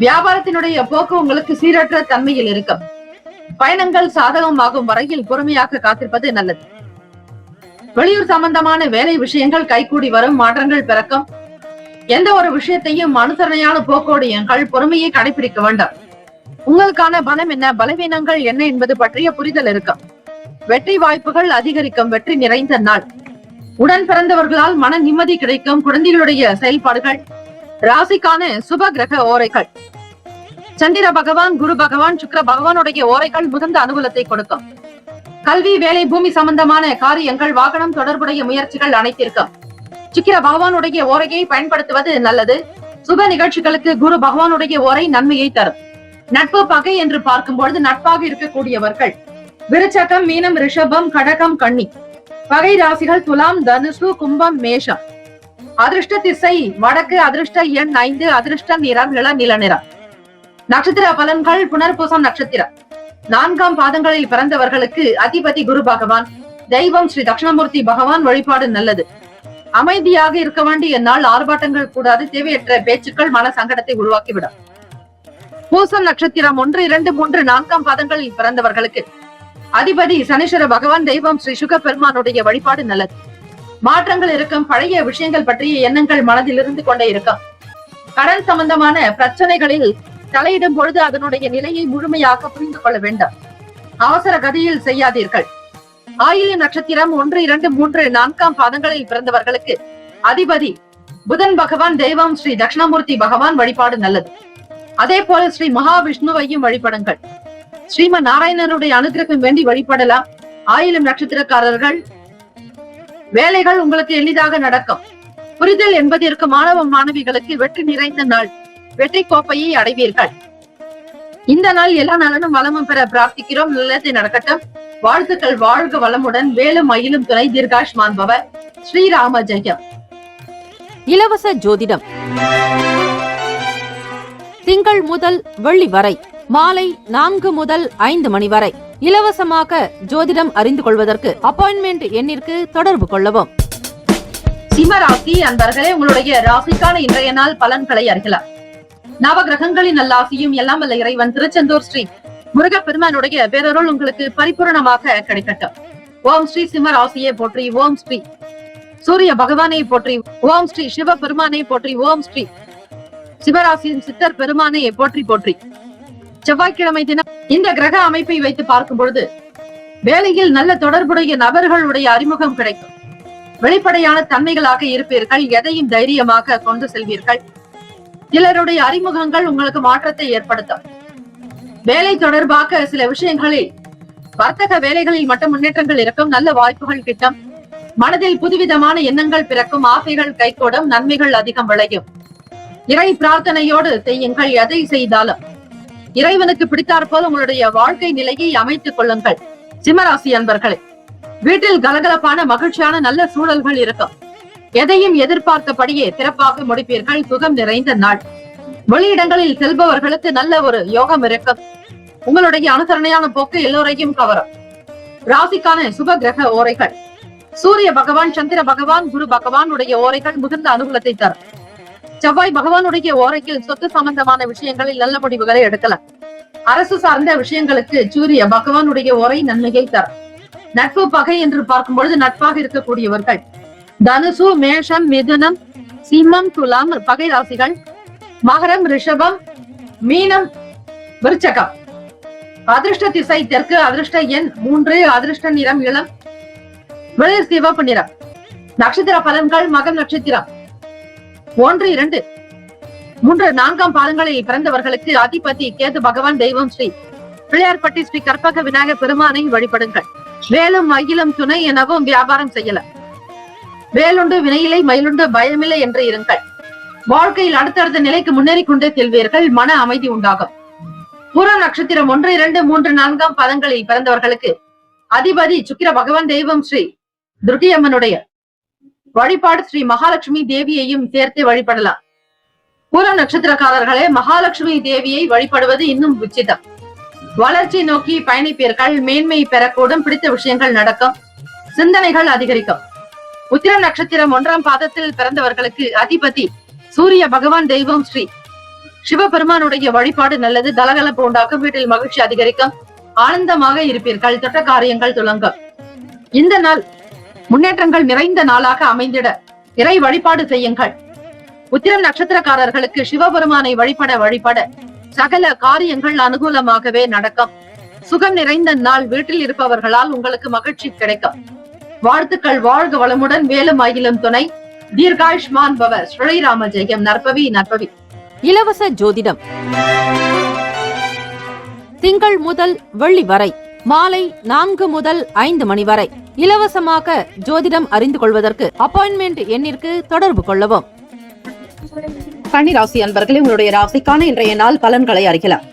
வியாபாரத்தினுடைய போக்கு உங்களுக்கு சீரற்ற தன்மையில் இருக்கும். பயணங்கள் சாதகமாகும் வரையில் பொறுமையாக காத்திருப்பது நல்லது. வெளியூர் சம்பந்தமான வேலை விஷயங்கள் கைகூடி வரும். மாற்றங்கள் பிறக்கும். எந்த ஒரு விஷயத்தையும் அனுசரணையான போக்கோடு எங்கள் பொறுமையை கடைபிடிக்க வேண்டாம். உங்களுக்கான பலம் என்ன, பலவீனங்கள் என்ன என்பது பற்றிய புரிதல் இருக்கும். வெற்றி வாய்ப்புகள் அதிகரிக்கும். வெற்றி நிறைந்த நாள். உடன் பிறந்தவர்களால் மன நிம்மதி கிடைக்கும். குழந்தைகளுடைய செயல்பாடுகள். ராசிக்கான சுப கிரக ஓரைகள். சந்திர பகவான், குரு பகவான், சுக்கிர பகவானுடைய ஓரைகள் மிகுந்த அனுகூலத்தை கொடுக்கும். கல்வி, வேலை, பூமி சம்பந்தமான காரியங்கள், வாகனம் தொடர்புடைய முயற்சிகள் அனைத்திற்கும் சுக்கிர பகவானுடைய ஓரையை பயன்படுத்துவது நல்லது. சுப நிகழ்ச்சிகளுக்கு குரு பகவானுடைய ஓரை நன்மையை தரும். நட்பு, பகை என்று பார்க்கும் பொழுது நட்பாக இருக்கக்கூடியவர்கள் விருச்சகம், மீனம், ரிஷபம், கடகம், கன்னி. பகை ராசிகள் துலாம், தனுசு, கும்பம், மேஷம். அதிர்ஷ்ட திசை வடக்கு. அதிர்ஷ்ட எண் 5. அதிர்ஷ்ட நிறம் நில நிறம். நட்சத்திர பலன்கள். புனர்பூசம் நட்சத்திரம் 4 பாதங்களில் பிறந்தவர்களுக்கு அதிபதி குரு பகவான், தெய்வம் ஸ்ரீ தட்சிணாமூர்த்தி பகவான் வழிபாடு நல்லது. அமைதியாக இருக்க வேண்டிய நாள். ஆர்ப்பாட்டங்கள் கூடாது. தேவையற்ற பேச்சுக்கள் மன சங்கடத்தை உருவாக்கிவிடும். பூசம் நட்சத்திரம் 1, 2, 3, 4 பாதங்களில் பிறந்தவர்களுக்கு அதிபதி சனீஸ்வர பகவான், தெய்வம் ஸ்ரீ சுக பெருமானுடைய வழிபாடு நல்லது. மாற்றங்கள் இருக்கும். பழைய விஷயங்கள் பற்றிய எண்ணங்கள் மனதில் இருந்து கொண்டே இருக்கும். கடன் சம்பந்தமான பிரச்சனைகளில் தலையிடும் பொழுது அதனுடைய நிலையை முழுமையாக புரிந்து கொள்ள வேண்டாம். அவசர கதியில் செய்யாதீர்கள். ஆயில்யம் நட்சத்திரம் 1, 2, 3, 4 பாதங்களில் பிறந்தவர்களுக்கு அதிபதி புதன் பகவான், தெய்வம் ஸ்ரீ தட்சிணாமூர்த்தி பகவான் வழிபாடு நல்லது. அதே போல ஸ்ரீ மகாவிஷ்ணுவையும் வழிபடுங்கள். ஸ்ரீமன் நாராயணனுடைய அனுகிரகம் வேண்டி வழிபடலாம். ஆயிலம் நட்சத்திரக்காரர்கள் வேலைகள் உங்களுக்கு எளிதாக நடக்கும். புரிதல் என்பதற்கு மாணவ மாணவிகளுக்கு வெற்றி நிறைந்த நாள். வெற்றி கோப்பையை அடைவீர்கள். இந்த நாள் எல்லா நலனும் வளமும் பெற பிரார்த்திக்கிறோம். நல்லது நடக்கட்டும். வாழ்த்துக்கள். வாழ்க வளமுடன். வேலும் மயிலும் துணை. தீர்காஷ்மான் பவ. ஸ்ரீராம ஜெயம். இலவச ஜோதிடம் திங்கள் முதல் வெள்ளி வரை மாலை 4 முதல் 5 மணி வரை இலவசமாக ஜோதிடம் அறிந்து கொள்வதற்கு அப்பாயின்மெண்ட் எண்ணிற்கு தொடர்பு கொள்ளவும். சிம்மராசி அன்பர்களே, உங்களுடைய ராசிக்கான இன்றைய நாள் பலன்களை அறியலாம். நவகிரகங்களின் நல்லாசியும் எல்லாம் வல்ல இறைவன் திருச்செந்தூர் ஸ்ரீ முருகப்பெருமானுடைய பேரருள் உங்களுக்கு பரிபூரணமாக கிடைக்கட்டும். ஓம் ஸ்ரீ சிம்மராசியை போற்றி, ஓம் ஸ்ரீ சூரிய பகவானை போற்றி, ஓம் ஸ்ரீ சிவ பெருமானை போற்றி, ஓம் ஸ்ரீ சிவராசியின் சித்தர் பெருமானை போற்றி போற்றி. செவ்வாய்க்கிழமை தினம் இந்த கிரக அமைப்பை வைத்து பார்க்கும் பொழுது வேலையில் நல்ல தொடர்புடைய நபர்களுடைய அறிமுகம் கிடைக்கும். வெளிப்படையான தன்மைகளாக இருப்பீர்கள். எதையும் தைரியமாக கொண்டு செல்வீர்கள். சிலருடைய அறிமுகங்கள் உங்களுக்கு மாற்றத்தை ஏற்படுத்தும். வேலை தொடர்பாக சில விஷயங்களில் வர்த்தக வேலைகளில் மட்டும் முன்னேற்றங்கள் இருக்கும். நல்ல வாய்ப்புகள் கிட்டும். மனதில் புதுவிதமான எண்ணங்கள் பிறக்கும். ஆசைகள் கைகூடும். நன்மைகள் அதிகம் விளையும். இறை பிரார்த்தனையோடு செய்யுங்கள். எதை செய்தாலும் இறைவனுக்கு பிடித்தாற்போல் உங்களுடைய வாழ்க்கை நிலையை அமைத்துக் கொள்ளுங்கள். சிம்மராசி அன்பர்களே, வீட்டில் கலகலப்பான மகிழ்ச்சியான நல்ல சூழல்கள் இருக்கும். எதையும் எதிர்பார்த்தபடியே சிறப்பாக முடிப்பீர்கள். சுகம் நிறைந்த நாள். வெளியிடங்களில் செல்பவர்களுக்கு நல்ல ஒரு யோகம் இருக்கும். உங்களுடைய அனுசரணையான போக்கு எல்லோரையும் கவரும். ராசிக்கான சுப கிரக ஓரைகள். சூரிய பகவான், சந்திர பகவான், குரு பகவானுடைய ஓரைகள் மிகுந்த அனுகூலத்தை தரும். செவ்வாய் பகவானுடைய ஓரையில் சொத்து சம்பந்தமான விஷயங்களில் நல்ல முடிவுகளை எடுக்கலாம். அரசு சார்ந்த விஷயங்களுக்கு சூரிய பகவானுடைய ஓரை நன்மையை தரும். நட்பு பகை என்று பார்க்கும் பொழுது நட்பாக இருக்கக்கூடியவர்கள் தனுசு, மேஷம், மிதுனம், சிம்மம், துலாம் பகை ராசிகள். மகரம், ரிஷபம், மீனம், விருச்சகம். அதிர்ஷ்ட திசை தெற்கு. அதிர்ஷ்ட எண் 3. அதிர்ஷ்ட நிறம் இளம் வெளிர் சிவப்பு நிறம். நட்சத்திர பலன்கள். மகம் நட்சத்திரம் 1, 2, 3, 4 பாதங்களில் பிறந்தவர்களுக்கு அதிபதி கேது பகவான். தெய்வம் ஸ்ரீ பிள்ளையார்பட்டி ஸ்ரீ கற்பக விநாயகர் பெருமானை வழிபடுங்கள். வேலும் மயிலும் துணை எனவும் வியாபாரம் செய்யலாம். வேலுண்டு வினையிலை, மயிலுண்டு பயமில்லை என்று இருங்கள். வாழ்க்கையில் அடுத்தடுத்த நிலைக்கு முன்னேறி கொண்டே செல்வீர்கள். மன அமைதி உண்டாகும். பூரம் நட்சத்திரம் 1, 2, 3, 4 பதங்களில் பிறந்தவர்களுக்கு அதிபதி சுக்கிர பகவான். தெய்வம் ஸ்ரீ துர்கியம்மனுடைய வழிபாடு. ஸ்ரீ மகாலட்சுமி தேவியையும் சேர்த்து வழிபடலாம். பூரம் நட்சத்திரக்காரர்களே, மகாலட்சுமி தேவியை வழிபடுவது இன்னும் உச்சிதம். வளர்ச்சி நோக்கி பயணிப்பீர்கள். மேன்மை பெறக்கூடும். பிடித்த விஷயங்கள் நடக்கும். சிந்தனைகள் அதிகரிக்கும். உத்திரம் நட்சத்திரம் 1 பாதத்தில் பிறந்தவர்களுக்கு அதிபதி சூரிய பகவான். தெய்வம் ஸ்ரீ சிவபெருமானுடைய வழிபாடு நல்லது. கலகலப்பு உண்டாக்கும். வீட்டில் மகிழ்ச்சி அதிகரிக்கும். ஆனந்தமாக இருப்பீர்கள். தொட்ட காரியங்கள் துலங்கும். இந்த நாள் முன்னேற்றங்கள் நிறைந்த நாளாக அமைந்திட இறை வழிபாடு செய்யுங்கள். உத்திரம் நட்சத்திரக்காரர்களுக்கு சிவபெருமானை வழிபட சகல காரியங்கள் அனுகூலமாகவே நடக்கும். சுகம் நிறைந்த நாள். வீட்டில் இருப்பவர்களால் உங்களுக்கு மகிழ்ச்சி கிடைக்கும். வாழ்த்துக்கள். வாழ்க வளமுடன். வேலும் மயிலும் துணை. தீர்காயுஷ்மான் பவ. ஸ்ரீராம ஜெயம். நற்பவி நற்பவி. இலவச ஜோதிடம் திங்கள் முதல் வெள்ளி வரை மாலை 4 முதல் 5 மணி வரை இலவசமாக ஜோதிடம் அறிந்து கொள்வதற்கு அப்பாயின்மெண்ட் எண்ணிற்கு தொடர்பு கொள்ளவும். கன்னிராசி அன்பர்களே, உங்களுடைய ராசிக்கான இன்றைய நாள் பலன்களை அறியலாம்.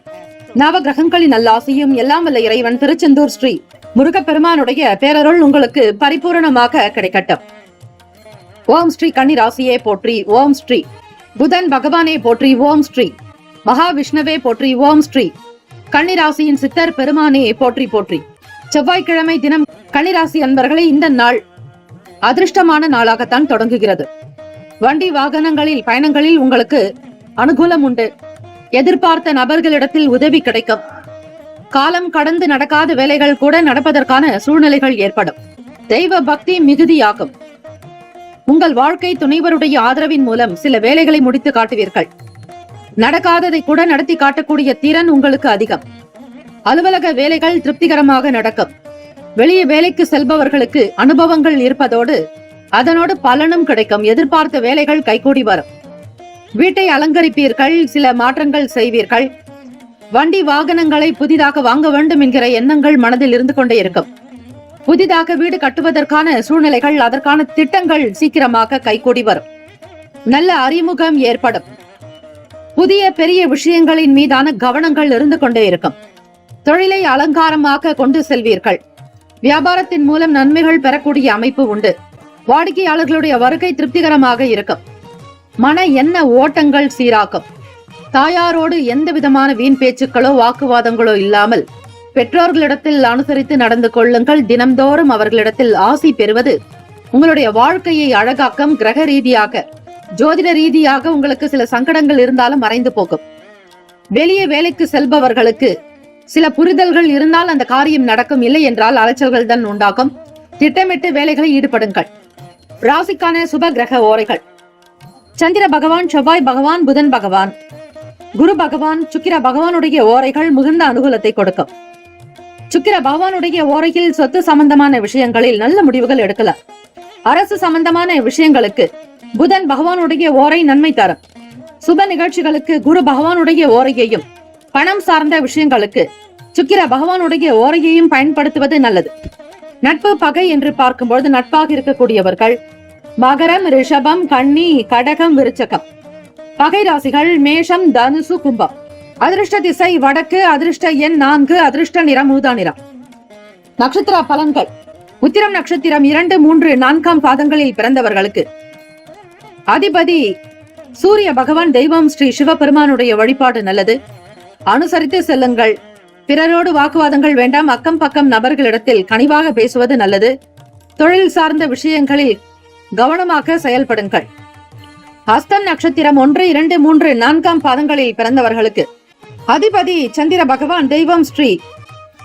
நவ கிரகங்களின் நல்லாசியும் எல்லாம் வல்ல இறைவன் திருச்செந்தூர் ஸ்ரீ முருகப்பெருமானுடைய பேரருள் உங்களுக்கு பரிபூரணமாக கிடைக்கட்டும். ஓம் ஸ்ரீ கன்னிராசியே போற்றி. ஓம் ஸ்ரீ புதன் பகவானே போற்றி. ஓம் ஸ்ரீ மகாவிஷ்ணுவே போற்றி. ஓம் ஸ்ரீ கன்னிராசியின் சித்தர் பெருமானே போற்றி போற்றி. செவ்வாய்க்கிழமை தினம் கன்னிராசி அன்பர்களே, இந்த நாள் அதிர்ஷ்டமான நாளாகத்தான் தொடங்குகிறது. வண்டி வாகனங்களில் பயணங்களில் உங்களுக்கு அனுகூலம் உண்டு. எதிர்பார்த்த நபர்களிடத்தில் உதவி கிடைக்கும். காலம் கடந்து நடக்காத வேலைகள் கூட நடப்பதற்கான சூழ்நிலைகள் ஏற்படும். தெய்வ பக்தி மிகுதியாகும். உங்கள் வாழ்க்கை துணைவருடைய ஆதரவின் மூலம் சில வேலைகளை முடித்து காட்டுவீர்கள். நடக்காததை கூட நடத்தி காட்டக்கூடிய திறன் உங்களுக்கு அதிகம். அலுவலக வேலைகள் திருப்திகரமாக நடக்கும். வெளியே வேலைக்கு செல்பவர்களுக்கு அனுபவங்கள் இருப்பதோடு அதனோடு பலனும் கிடைக்கும். எதிர்பார்த்த வேலைகள் கைகூடி வரும். வீட்டை அலங்கரிப்பீர்கள். சில மாற்றங்கள் செய்வீர்கள். வண்டி வாகனங்களை புதிதாக வாங்க வேண்டும் என்கிற எண்ணங்கள் மனதில் இருந்து கொண்டே இருக்கும். புதிதாக வீடு கட்டுவதற்கான சூழ்நிலைகள், அதற்கான திட்டங்கள் சீக்கிரமாக கைகூடி வரும். நல்ல அறிமுகம் ஏற்படும். புதிய பெரிய விஷயங்களின் மீதான கவனங்கள் இருந்து கொண்டே இருக்கும். தொழிலை அலங்காரமாக கொண்டு செல்வீர்கள். வியாபாரத்தின் மூலம் நன்மைகள் பெறக்கூடிய அமைப்பு உண்டு. வாடிக்கையாளர்களுடைய வருகை திருப்திகரமாக இருக்கும். மன எண்ண ஓட்டங்கள் சீராக்கும். தாயாரோடு எந்த விதமான வீண் பேச்சுக்களோ வாக்குவாதங்களோ இல்லாமல் பெற்றோர்களிடத்தில் அனுசரித்து நடந்து கொள்ளுங்கள். தினம்தோறும் அவர்களிடத்தில் ஆசி பெறுவது உங்களுடைய வாழ்க்கையை அழகாக்கும். கிரக ரீதியாக, ஜோதிட ரீதியாக உங்களுக்கு சில சங்கடங்கள் இருந்தாலும் மறைந்து போகும். வெளியே வேலைக்கு செல்பவர்களுக்கு சில புரிதல்கள் இருந்தால் அந்த காரியம் நடக்கும். இல்லை என்றால் அலைச்சல்கள் தான் உண்டாகும். திட்டமிட்டு வேலைகளில் ஈடுபடுங்கள். ராசிக்கான சுப கிரக ஓரைகள். சந்திர பகவான், செவ்வாய் பகவான், புதன் பகவான், குரு பகவான், சுக்கிர பகவானுடைய ஓரைகள் மிகுந்த அனுகூலத்தை கொடுக்கும். சுக்கிர பகவானுடைய ஓரையில் சொத்து சம்பந்தமான விஷயங்களில் நல்ல முடிவுகள் எடுக்கலாம். அரசு சம்பந்தமான விஷயங்களுக்கு புதன் பகவானுடைய ஓரை நன்மை தரும். சுப நிகழ்ச்சிகளுக்கு குரு பகவானுடைய ஓரையையும், பணம் சார்ந்த விஷயங்களுக்கு சுக்கிர பகவானுடைய ஓரையையும் பயன்படுத்துவது நல்லது. நட்பு பகை என்று பார்க்கும்போது நட்பாக இருக்கக்கூடியவர்கள் மகரம், ரிஷபம், கன்னி, கடகம், விருச்சகம். பகை ராசிகள் மேஷம், தனுசு, கும்பம். அதிர்ஷ்ட திசை வடக்கு. அதிர்ஷ்ட எண் 4. அதிர்ஷ்ட நிறம் ஊதா நிறம். நட்சத்திர பலன்கள். உத்திரம் நட்சத்திரம் 2, 3, 4 பாதங்களில் பிறந்தவர்களுக்கு அதிபதி சூரிய பகவான் தெய்வம் ஸ்ரீ சிவபெருமானுடைய வழிபாடு நல்லது. அனுசரித்து செல்லுங்கள். பிறரோடு வாக்குவாதங்கள் வேண்டாம். அக்கம் பக்கம் நபர்களிடத்தில் கனிவாக பேசுவது நல்லது. தொழில் சார்ந்த விஷயங்களில் கவனமாக செயல்படுங்கள். ஹஸ்தம் நட்சத்திரம் 1, 2, 3, 4 பாதங்களில் பிறந்தவர்களுக்கு அதிபதி சந்திர பகவான் தெய்வம் ஸ்ரீ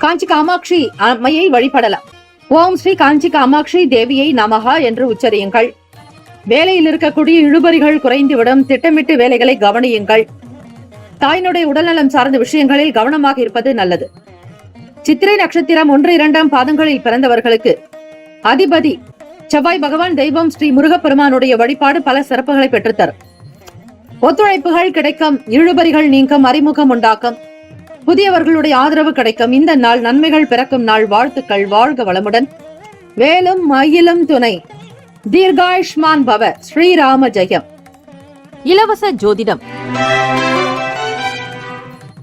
காஞ்சி காமாட்சி அம்மையை வழிபடலாம். ஓம் ஸ்ரீ காஞ்சி காமாட்சி தேவியை நமஹா என்று உச்சரியுங்கள். வேலையில் இருக்கக்கூடிய இழுபறிகள் குறைந்துவிடும். திட்டமிட்டு வேலைகளை கவனியுங்கள். தாயினுடைய உடல்நலம் சார்ந்த விஷயங்களில் கவனமாக இருப்பது நல்லது. சித்திரை நட்சத்திரம் 1, 2 பாதங்களில் பிறந்தவர்களுக்கு அதிபதி செவ்வாய் பகவான் தெய்வம் ஸ்ரீ முருகப்பெருமானுடைய வழிபாடு பல சிறப்புகளை பெற்றுத்தரும். ஒத்துழைப்புகள் கிடைக்கும். இழுபறிகள் நீங்கும். அறிமுகம் உண்டாக்கும். புதியவர்களுடைய ஆதரவு கிடைக்கும். இந்த நாள் நன்மைகள் பிறக்கும் நாள். வாழ்த்துக்கள். வாழ்க வளமுடன். வேலும் மயிலும் துணை. தீர்காயுஷ்மான் பவ. ஸ்ரீராம ஜெயம். இலவச ஜோதிடம்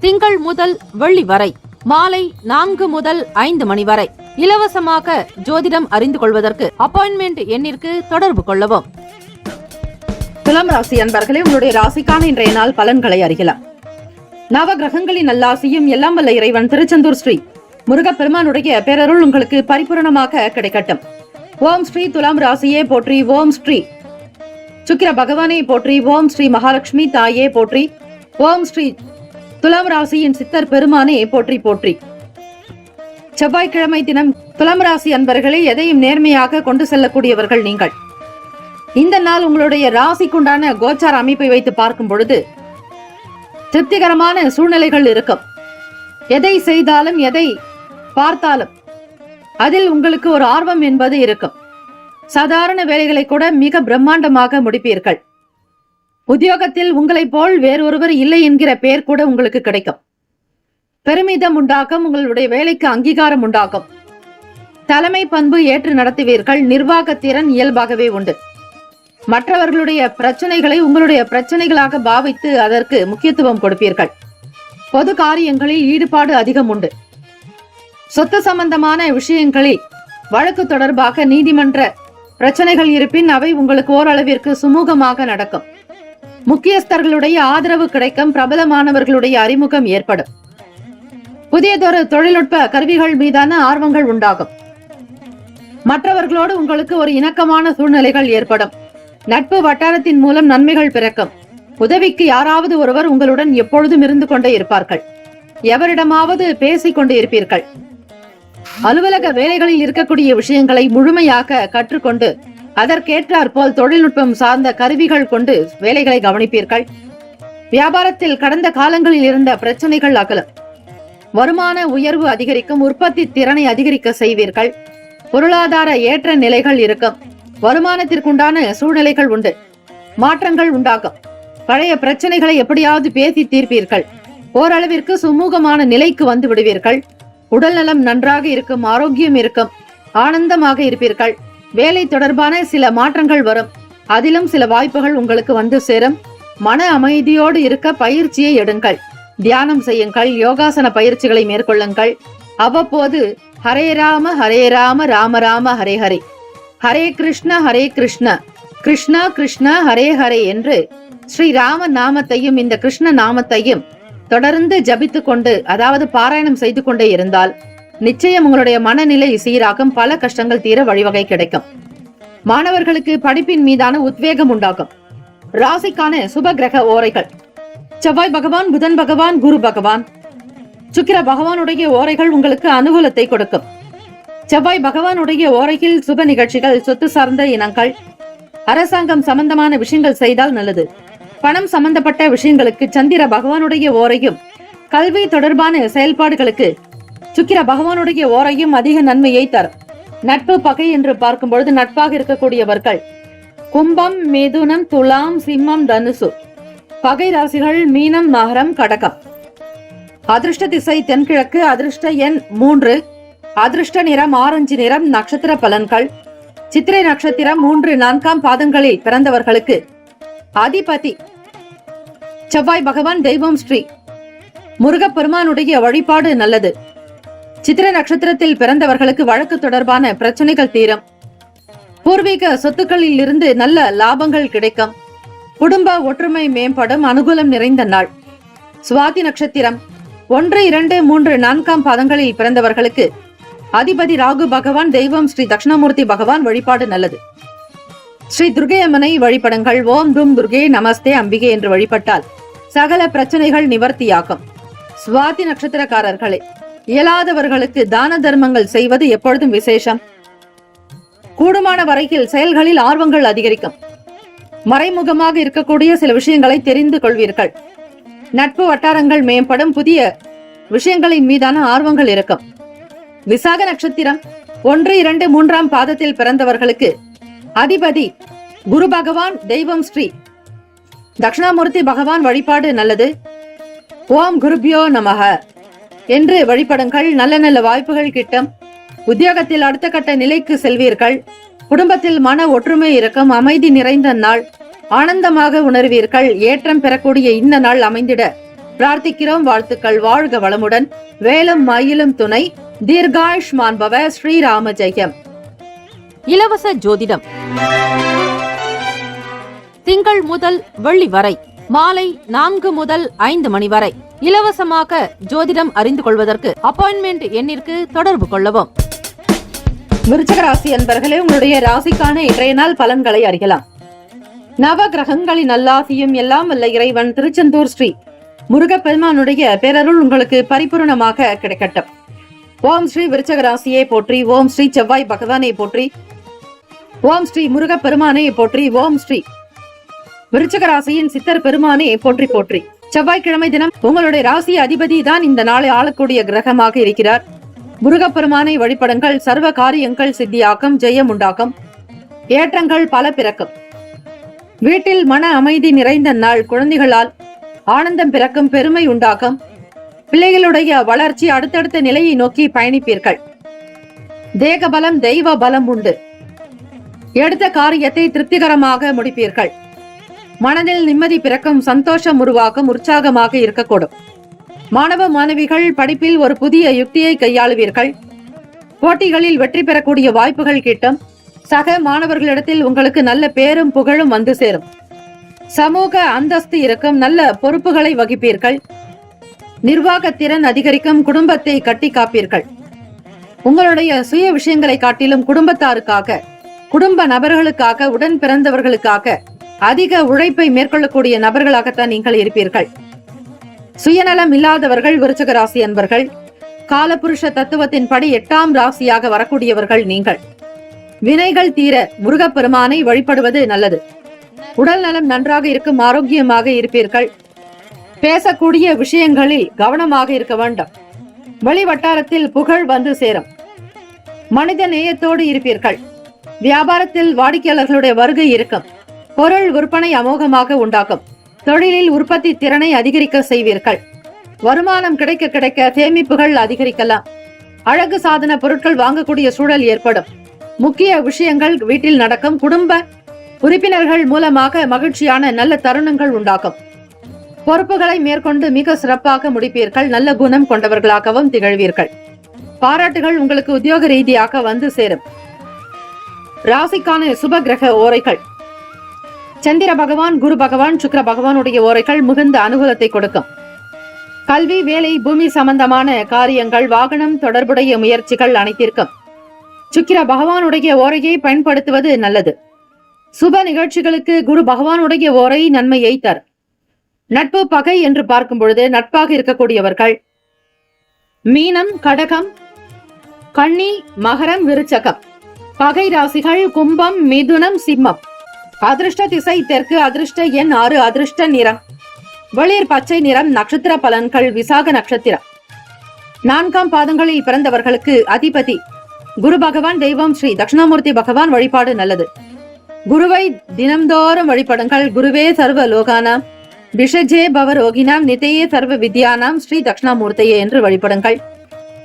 திங்கள் முதல் வெள்ளி வரை மாலை 4 முதல் 5 மணி வரை இலவசமாக ஜோதிடம் அறிந்து கொள்வதற்கு அப்பாயின்மெண்ட் எண்ணிற்கு தொடர்பு கொள்ளவும். துலாம் ராசி அன்பர்களே, உங்களுடைய ராசிக்கான இன்றைய நாள் பலன்களை அறியலாம். நவ கிரகங்களின் நல்லாசியும் எல்லாம் வல்ல இறைவன் திருச்செந்தூர் ஸ்ரீ முருகப்பெருமானுடைய பேரருள் உங்களுக்கு பரிபூரணமாக கிடைக்கட்டும். ஓம் ஸ்ரீ துலாம் ராசியே போற்றி. ஓம் ஸ்ரீ சுக்கிர பகவானே போற்றி. ஓம் ஸ்ரீ மகாலட்சுமி தாயே போற்றி. ஓம் ஸ்ரீ துலாம் ராசியின் சித்தர் பெருமானே போற்றி போற்றி. செவ்வாய்க்கிழமை தினம் துலாம் ராசி அன்பர்களே, எதையும் நேர்மையாக கொண்டு செல்லக்கூடியவர்கள் நீங்கள். இந்த நாள் உங்களுடைய ராசிக்குண்டான கோச்சார அமைப்பை வைத்து பார்க்கும் பொழுது திருப்திகரமான சூழ்நிலைகள் இருக்கும். எதை செய்தாலும் எதை பார்த்தாலும் அதில் உங்களுக்கு ஒரு ஆர்வம் என்பது இருக்கும். சாதாரண வேலைகளை கூட மிக பிரம்மாண்டமாக முடிப்பீர்கள். உத்தியோகத்தில் உங்களை போல் வேறொருவர் இல்லை என்கிற பெயர் கூட உங்களுக்கு கிடைக்கும். பெருமிதம் உண்டாகும். உங்களுடைய வேலைக்கு அங்கீகாரம் உண்டாகும். தலைமை பண்பு ஏற்று நடத்துவீர்கள். நிர்வாகத்திறன் இயல்பாகவே உண்டு. மற்றவர்களுடைய பிரச்சனைகளை உங்களுடைய பிரச்சனைகளாக பாவித்து அதற்கு முக்கியத்துவம் கொடுப்பீர்கள். பொது காரியங்களில் ஈடுபாடு அதிகம் உண்டு. சொத்து சம்பந்தமான விஷயங்களில் வழக்கு தொடர்பாக நீதிமன்ற பிரச்சனைகள் இருப்பின் அவை உங்களுக்கு ஓரளவிற்கு சுமூகமாக நடக்கும். முக்கியஸ்தர்களுடைய ஆதரவு கிடைக்கும். பிரபலமானவர்களுடைய அறிமுகம் ஏற்படும். புதியதொரு தொழில்நுட்ப கருவிகள் மீதான ஆர்வங்கள் உண்டாகும். மற்றவர்களோடு உங்களுக்கு ஒரு இணக்கமான சூழ்நிலைகள் ஏற்படும். நட்பு வட்டாரத்தின் மூலம் நன்மைகள் பிறக்கும். உதவிக்கு யாராவது ஒருவர் உங்களுடன் எப்பொழுதும் இருந்து கொண்டே இருப்பார்கள். எவரிடமாவது பேசிக் கொண்டு இருப்பீர்கள். அலுவலக வேலைகளில் இருக்கக்கூடிய விஷயங்களை முழுமையாக கற்றுக்கொண்டு அதற்கேற்றாற் போல் தொழில்நுட்பம் சார்ந்த கருவிகள் கொண்டு வேலைகளை கவனிப்பீர்கள். வியாபாரத்தில் கடந்த காலங்களில் இருந்த பிரச்சனைகள் அகலும். வருமான உயர்வு அதிகரிக்கும். உற்பத்தி திறனை அதிகரிக்க செய்வீர்கள். பொருளாதார ஏற்ற நிலைகள் இருக்கும். வருமானத்திற்குண்டான சூழ்நிலைகள் உண்டு. மாற்றங்கள் உண்டாகும். பழைய பிரச்சனைகளை எப்படியாவது பேசி தீர்ப்பீர்கள். ஓரளவிற்கு சுமூகமான நிலைக்கு வந்து விடுவீர்கள். உடல் நலம் நன்றாக இருக்கும். ஆரோக்கியம் இருக்கும். ஆனந்தமாக இருப்பீர்கள். வேலை தொடர்பான சில மாற்றங்கள் வரும். அதிலும் சில வாய்ப்புகள் உங்களுக்கு வந்து சேரும். மன அமைதியோடு இருக்க பயிற்சியை எடுங்கள். தியானம் செய்யுங்கள். யோகாசன பயிற்சிகளை மேற்கொள்ளுங்கள். அவ்வப்போது ஹரே ராம ராம ராம ஹரே ஹரே, ஹரே கிருஷ்ண கிருஷ்ணா கிருஷ்ணா ஹரே ஹரே என்று ஸ்ரீராம நாமத்தையும் இந்த கிருஷ்ண நாமத்தையும் தொடர்ந்து ஜபித்துக் கொண்டு, அதாவது பாராயணம் செய்து கொண்டே இருந்தால் நிச்சயம் உங்களுடைய மனநிலை சீராகும். பல கஷ்டங்கள் தீர வழிவகை கிடைக்கும். மாணவர்களுக்கு படிப்பின் மீதான உத்வேகம் உண்டாகும். ராசிக்கான சுப கிரக ஓரைகள்: செவ்வாய் பகவான், புதன் பகவான், குரு பகவான், சுக்கிர பகவானுடைய ஓரைகள் உங்களுக்கு அனுகூலத்தை கொடுக்கும். செவ்வாய் பகவானுடைய ஓரையில் சுப நிகழ்ச்சிகள், சொத்து சார்ந்த இனங்கள், அரசாங்கம் சம்பந்தமான விஷயங்கள் செய்தால் நல்லது. பணம் சம்பந்தப்பட்ட விஷயங்களுக்கு சந்திர பகவானுடைய ஓரையும், கல்வி தொடர்பான செயல்பாடுகளுக்கு சுக்கிர பகவானுடைய ஓரையும் அதிக நன்மையை தரும். நட்பு பகை என்று பார்க்கும் பொழுது நட்பாக இருக்கக்கூடியவர்கள் கும்பம், மிதுனம், துலாம், சிம்மம், தனுசு. பகை ராசிகள் மீனம், மகரம், கடகம். அதிர்ஷ்ட திசை தென்கிழக்கு. அதிர்ஷ்ட எண் 3. அதிர்ஷ்ட நிறம் ஆரஞ்சு நிறம். நட்சத்திர பலன்கள்: சித்திரை நட்சத்திரம் 3, 4 பாதங்களில் பிறந்தவர்களுக்கு அதிபதி செவ்வாய் பகவான், தெய்வம் ஸ்ரீ முருகப்பெருமானுடைய வழிபாடு நல்லது. சித்திரை நட்சத்திரத்தில் பிறந்தவர்களுக்கு வழக்கு தொடர்பான பிரச்சனைகள் தீரும். பூர்வீக சொத்துக்களில் இருந்து நல்ல லாபங்கள் கிடைக்கும். குடும்ப ஒற்றுமை மேம்படும், அனுகூலம் நிறைந்த நாள். சுவாதி நட்சத்திரம் 1, 2, 3, 4ஆம் பாதங்களில் பிறந்தவர்களுக்கு அதிபதி ராகு பகவான், தெய்வம் ஸ்ரீ தட்சிணாமூர்த்தி பகவான் வழிபாடு நல்லது. ஸ்ரீ துர்கை அம்மனை வழிபடுங்கள். ஓம் தும் துர்கே நமஸ்தே அம்பிகை என்று வழிபட்டால் சகல பிரச்சனைகள் நிவர்த்தியாகும். சுவாதி நட்சத்திரக்காரர்களே, இயலாதவர்களுக்கு தான தர்மங்கள் செய்வது எப்பொழுதும் விசேஷம். கூடுமான வரையில் செயல்களில் ஆர்வங்கள் அதிகரிக்கும். மறைமுகமாக இருக்கக்கூடிய சில விஷயங்களை தெரிந்து கொள்வீர்கள். நட்பு வட்டாரங்கள் மேம்படும். புதிய விஷயங்களின் மீதான ஆர்வங்கள் இருக்கும். விசாக நட்சத்திரம் 1, 2, 3ஆம் பாதத்தில் பிறந்தவர்களுக்கு அதிபதி குரு பகவான், தெய்வம் ஸ்ரீ தட்சிணாமூர்த்தி பகவான் வழிபாடு நல்லது. ஓம் குருபியோ நமக என்று வழிபடுங்கள். நல்ல நல்ல வாய்ப்புகள் கிட்டும். உத்தியோகத்தில் அடுத்த கட்ட நிலைக்கு செல்வீர்கள். குடும்பத்தில் மன ஒற்றுமை இருக்கும். அமைதி நிறைந்த நாள். ஆனந்தமாக உணர்வீர்கள். ஏற்றம் பெறக்கூடிய இந்த நாள் அமைந்திட பிரார்த்திக்கிறோம். வாழ்த்துக்கள். வாழ்க வளமுடன். வேலும் மயிலும் துணை. தீர்காயுஷ்மான் பவ. ஸ்ரீராம ஜெயம். இலவச ஜோதிடம் திங்கள் முதல் வெள்ளி வரை மாலை 4 முதல் 5 மணி வரை இலவசமாக ஜோதிடம் அறிந்து கொள்வதற்கு அப்பாயின்மெண்ட் எண்ணிற்கு தொடர்பு கொள்ளவும். விருச்சிக ராசி அன்பர்களே, உங்களுடைய ராசிக்கான இன்றைய நாள் பலன்களை அறியலாம். நவ கிரகங்களின் நல்லாசியும் எல்லாம் வல்ல இறைவன் திருச்செந்தூர் ஸ்ரீ முருகப்பெருமானுடைய பேரருள் உங்களுக்கு பரிபூர்ணமாக கிடைக்கட்டும். ஓம் ஸ்ரீ விருச்சிக ராசியை போற்றி. ஓம் ஸ்ரீ செவ்வாய் பகவானை போற்றி. ஓம் ஸ்ரீ முருகப்பெருமானை போற்றி. ஓம் ஸ்ரீ விருச்சிக ராசியின் சித்தர் பெருமானை போற்றி போற்றி. செவ்வாய்க்கிழமை தினம் உங்களுடைய ராசி அதிபதி தான் இந்த நாளை ஆளக்கூடிய கிரகமாக இருக்கிறார். முருகப்பெருமானை வழிபடுங்கள். சர்வ காரியங்கள் சித்தியாக்கும். ஜெயம் உண்டாக்கும். ஏற்றங்கள் பல பிறக்கும். வீட்டில் மன அமைதி நிறைந்த நாள். குழந்தைகளால் ஆனந்தம் பிறக்கும். பெருமை உண்டாகும். பிள்ளைகளுடைய வளர்ச்சி அடுத்தடுத்த நிலையை நோக்கி பயணிப்பீர்கள். தேக பலம், தெய்வ பலம் உண்டு. எடுத்த காரியத்தை திருப்திகரமாக முடிப்பீர்கள். மனதில் நிம்மதி பிறக்கும். சந்தோஷம் உருவாக்கும். உற்சாகமாக இருக்கக்கூடும். மாணவ மாணவிகள் படிப்பில் ஒரு புதிய யுக்தியை கையாளுவீர்கள். போட்டிகளில் வெற்றி பெறக்கூடிய வாய்ப்புகள் கிட்டும். சக மாணவர்களிடத்தில் உங்களுக்கு நல்ல பேரும் புகழும் வந்து சேரும். சமூக அந்தஸ்து இருக்கும். நல்ல பொறுப்புகளை வகிப்பீர்கள். நிர்வாகத்திறன் அதிகரிக்கும். குடும்பத்தை கட்டி காப்பீர்கள். உங்களுடைய சுய விஷயங்களை காட்டிலும் குடும்பத்தாருக்காக, குடும்ப நபர்களுக்காக, உடன் பிறந்தவர்களுக்காக அதிக உழைப்பை மேற்கொள்ளக்கூடிய நபர்களாகத்தான் நீங்கள் இருப்பீர்கள். சுயநலம் இல்லாதவர்கள் விருச்சிக ராசி அன்பர்கள். காலபுருஷ தத்துவத்தின்படி 8ஆம் ராசியாக வரக்கூடியவர்கள் நீங்கள். வினைகள் தீர முருகப்பெருமானை வழிபடுவது நல்லது. உடல் நலம் நன்றாக இருக்கும். ஆரோக்கியமாக இருப்பீர்கள். பேசக்கூடிய விஷயங்களில் கவனமாக இருக்க வேண்டும். வெளி வட்டாரத்தில் புகழ் வந்து சேரும். மனித நேயத்தோடு இருப்பீர்கள். வியாபாரத்தில் வாடிக்கையாளர்களுடைய வருகை இருக்கும். பொருள் விற்பனை அமோகமாக உண்டாகும். தொழிலில் உற்பத்தி திறனை அதிகரிக்க செய்வீர்கள். வருமானம் கிடைக்க கிடைக்க சேமிப்புகள் அதிகரிக்கலாம். அழகு சாதன பொருட்கள் வாங்கக்கூடிய சூழல் ஏற்படும். முக்கிய விஷயங்கள் வீட்டில் நடக்கும். குடும்ப உறுப்பினர்கள் மூலமாக மகிழ்ச்சியான நல்ல தருணங்கள் உண்டாகும். பொறுப்புகளை மேற்கொண்டு மிக சிறப்பாக முடிப்பீர்கள். நல்ல குணம் கொண்டவர்களாகவும் திகழ்வீர்கள். பாராட்டுகள் உங்களுக்கு உத்தியோக ரீதியாக வந்து சேரும். ராசிக்கான சுப கிரக ஓரைகள். சந்திர பகவான், குரு பகவான், சுக்கிர பகவானுடைய ஓரைகள் மிகுந்த அனுகூலத்தை கொடுக்கும். கல்வி, வேலை, பூமி சம்பந்தமான காரியங்கள், வாகனம் தொடர்புடைய முயற்சிகள் அனைத்திற்கும் சுக்கிர பகவானுடைய ஓரையை பயன்படுத்துவது நல்லது. சுப நிகழ்ச்சிகளுக்கு குரு பகவானுடைய ஓரை நன்மையை தரும். நட்பு பகை என்று பார்க்கும் பொழுது நட்பாக இருக்கக்கூடியவர்கள் மீனம், கடகம், கன்னி, மகரம், விருச்சகம். பகை ராசிகள் கும்பம், மிதுனம், சிம்மம். அதிர்ஷ்ட திசை தெற்கு. அதிர்ஷ்ட எண் 6. அதிர்ஷ்ட நிறம் வெளிர் பச்சை நிறம். நட்சத்திர பலன்கள். விசாக நட்சத்திரம் 4ஆம் பாதங்களில் பிறந்தவர்களுக்கு அதிபதி குரு பகவான், தெய்வம் ஸ்ரீ தட்சிணாமூர்த்தி பகவான் வழிபாடு நல்லது. குருவை தினம்தோறும் வழிபடுங்கள். குருவே சர்வ லோகானாம் விஷஜே பவரோகினாம் நிதையே சர்வ வித்யானாம் ஸ்ரீ தட்சிணாமூர்த்தியே என்று வழிபடுங்கள்.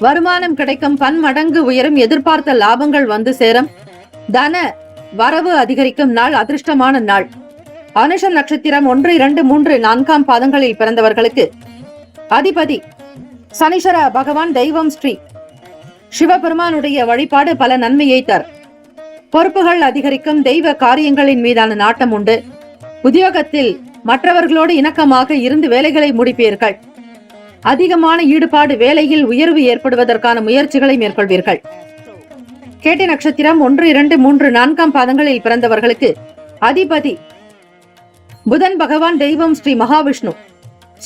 வருமானம் கிடைக்கும். பன்மடங்கு உயரும். எதிர்பார்த்த லாபங்கள் வந்து சேரும். தன வரவு அதிகரிக்கும் நாள். அதிர்ஷ்டமான நாள். அனுஷம் நட்சத்திரம் 1, 2, 3, 4ஆம் பாதங்களில் பிறந்தவர்களுக்கு அதிபதி சனீஸ்வர பகவான், தெய்வம் ஸ்ரீ சிவபெருமானுடைய வழிபாடு பல நன்மையை தரும். பொறுப்புகள் அதிகரிக்கும். தெய்வ காரியங்களின் மீதான நாட்டம் உண்டு. உத்தியோகத்தில் மற்றவர்களோடு இணக்கமாக இருந்து வேலைகளை முடிப்பீர்கள். அதிகமான ஈடுபாடு, வேலையில் உயர்வு ஏற்படுவதற்கான முயற்சிகளை மேற்கொள்வீர்கள். கேட்டை நட்சத்திரம் 1, 2, 3, 4 பாதங்களில் பிறந்தவர்களுக்கு அதிபதி புதன் பகவான். தெய்வம் ஸ்ரீ மகாவிஷ்ணு.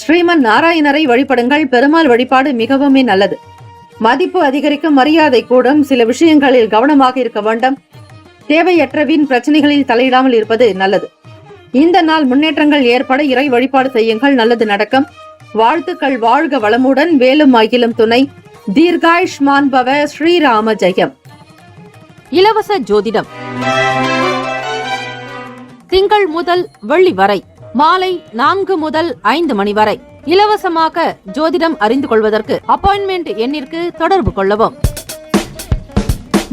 ஸ்ரீமன் நாராயணரை வழிபடுங்கள். பெருமாள் வழிபாடு மிகவுமே நல்லது. மதிப்பு அதிகரிக்கும், மரியாதை கூடும். சில விஷயங்களில் கவனமாக இருக்க வேண்டும். தேவையற்ற வீண் பிரச்சனைகளில் தலையிடாமல் இருப்பது நல்லது. இந்த நாள் முன்னேற்றங்கள் ஏற்பட இறை வழிபாடு செய்யுங்கள், நல்லது நடக்கும். வாழ்த்துக்கள். வாழ்க வளமுடன். வேலும் அகிலும் துணை. தீர்காயுஷ்மான் பவ. ஸ்ரீராம ஜெயம். இலவச ஜோதிடம் திங்கள் முதல் வெள்ளி வரை மாலை 4 முதல் 5 மணி வரை இலவசமாக ஜோதிடம் அறிந்து கொள்வதற்கு அப்பாயின்மெண்ட் எண்ணிற்கு தொடர்பு கொள்ளவும்.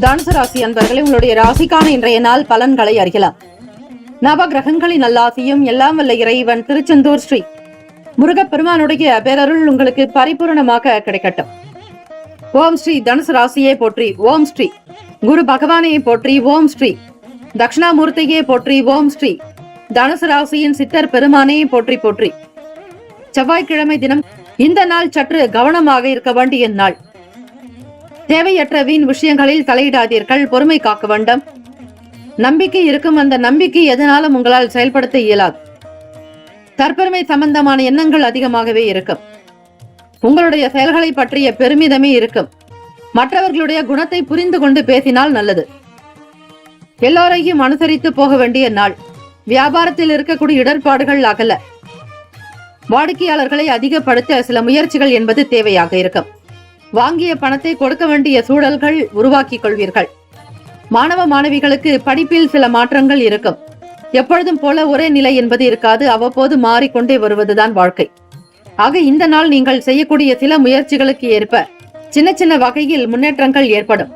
தனுசு ராசி அன்பர்களே, உங்களுடைய ராசிக்கான இன்றைய நாள் பலன்களை அறியலாம். நவ கிரகங்களின் நல்லாசியும் எல்லாம் வல்ல இறைவன் திருச்செந்தூர் ஸ்ரீ முருகப்பெருமானுடைய பேரருள் உங்களுக்கு பரிபூர்ணமாக கிடைக்கட்டும். ஓம் ஸ்ரீ தனுசு ராசியே போற்றி. ஓம் ஸ்ரீ குரு பகவானையே போற்றி. ஓம் ஸ்ரீ தட்சிணாமூர்த்தியே போற்றி. ஓம் ஸ்ரீ தனுசு ராசியின் சித்தர் பெருமானையே போற்றி போற்றி. செவ்வாய்க்கிழமை தினம் இந்த நாள் சற்று கவனமாக இருக்க வேண்டிய நாள். தேவையற்ற வீண் விஷயங்களில் தலையிடாதீர்கள். பொறுமை காக்க வேண்டும். நம்பிக்கை இருக்கும். அந்த நம்பிக்கை எதனாலும் உங்களால் செயல்படுத்த இயலாது. தற்பெருமை சம்பந்தமான எண்ணங்கள் அதிகமாகவே இருக்கும். உங்களுடைய செயல்களை பற்றிய பெருமிதமே இருக்கும். மற்றவர்களுடைய குணத்தை புரிந்து கொண்டு பேசினால் நல்லது. எல்லோரையும் அனுசரித்து போக வேண்டிய நாள். வியாபாரத்தில் இருக்கக்கூடிய இடர்பாடுகள் அகல. வாடிக்கையாளர்களை அதிகப்படுத்த சில முயற்சிகள் என்பது தேவையாக இருக்கும். வாங்கிய பணத்தை கொடுக்க வேண்டிய சூழல்கள் உருவாக்கிக் கொள்வீர்கள். மாணவ மாணவிகளுக்கு படிப்பில் சில மாற்றங்கள் இருக்கும். எப்பொழுதும் போல ஒரே நிலை என்பது இருக்காது. அவ்வப்போது மாறிக்கொண்டே வருவதுதான் வாழ்க்கை. ஆக இந்த நாள் நீங்கள் செய்யக்கூடிய சில முயற்சிகளுக்கு ஏற்ப சின்ன சின்ன வகையில் முன்னேற்றங்கள் ஏற்படும்.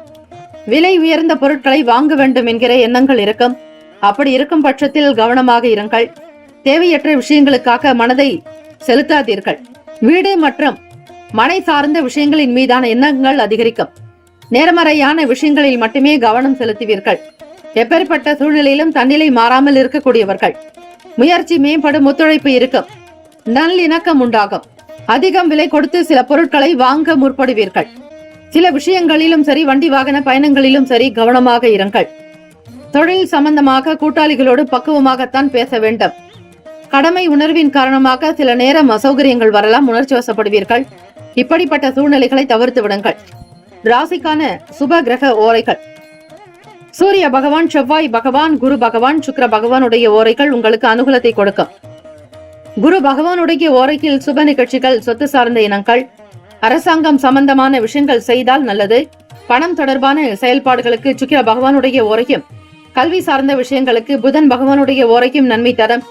விலை உயர்ந்த பொருட்களை வாங்க வேண்டும் என்கிற எண்ணங்கள் இருக்கும். அப்படி இருக்கும் பட்சத்தில் கவனமாக இருங்கள். தேவையற்ற விஷயங்களுக்காக மனதை செலுத்தாதீர்கள். வீடு மற்றும் மனை சார்ந்த விஷயங்களின் மீதான எண்ணங்கள் அதிகரிக்கும். நேர்மறையான விஷயங்களில் மட்டுமே கவனம் செலுத்துவீர்கள். எப்பேற்பட்ட சூழ்நிலையிலும் தன்னிலை மாறாமல் இருக்கக்கூடியவர்கள். முயற்சி மேம்படும். ஒத்துழைப்பு இருக்கும். நல்லிணக்கம் உண்டாகும். அதிகம் விலை கொடுத்து சில பொருட்களை வாங்க முற்படுவீர்கள். சில விஷயங்களிலும் சரி, வண்டி வாகன பயணங்களிலும் சரி, கவனமாக இருங்கள். தொழில் சம்பந்தமாக கூட்டாளிகளோடு பக்குவமாகத்தான் பேச வேண்டும். கடமை உணர்வின் காரணமாக சில நேரம் அசௌகரியங்கள் வரலாம். உணர்ச்சி வசப்படுவீர்கள். இப்படிப்பட்ட சூழ்நிலைகளை தவிர்த்து விடுங்கள். ராசிக்கான சுப கிரக ஓரைகள். சூரிய பகவான், செவ்வாய் பகவான், குரு பகவான், சுக்கிர பகவானுடைய ஓரைகள் உங்களுக்கு அனுகூலத்தை கொடுக்கும். குரு பகவானுடைய ஓரையில் சுப நிகழ்ச்சிகள், சொத்து சார்ந்த இனங்கள், அரசாங்கம் சம்பந்தமான விஷயங்கள் செய்தால் நல்லது. பணம் தொடர்பான செயல்பாடுகளுக்கு சுக்கிர பகவானுடைய ஓரையும், கல்வி சார்ந்த விஷயங்களுக்கு புதன் பகவானுடைய ஓரையும் நன்மை தரும்.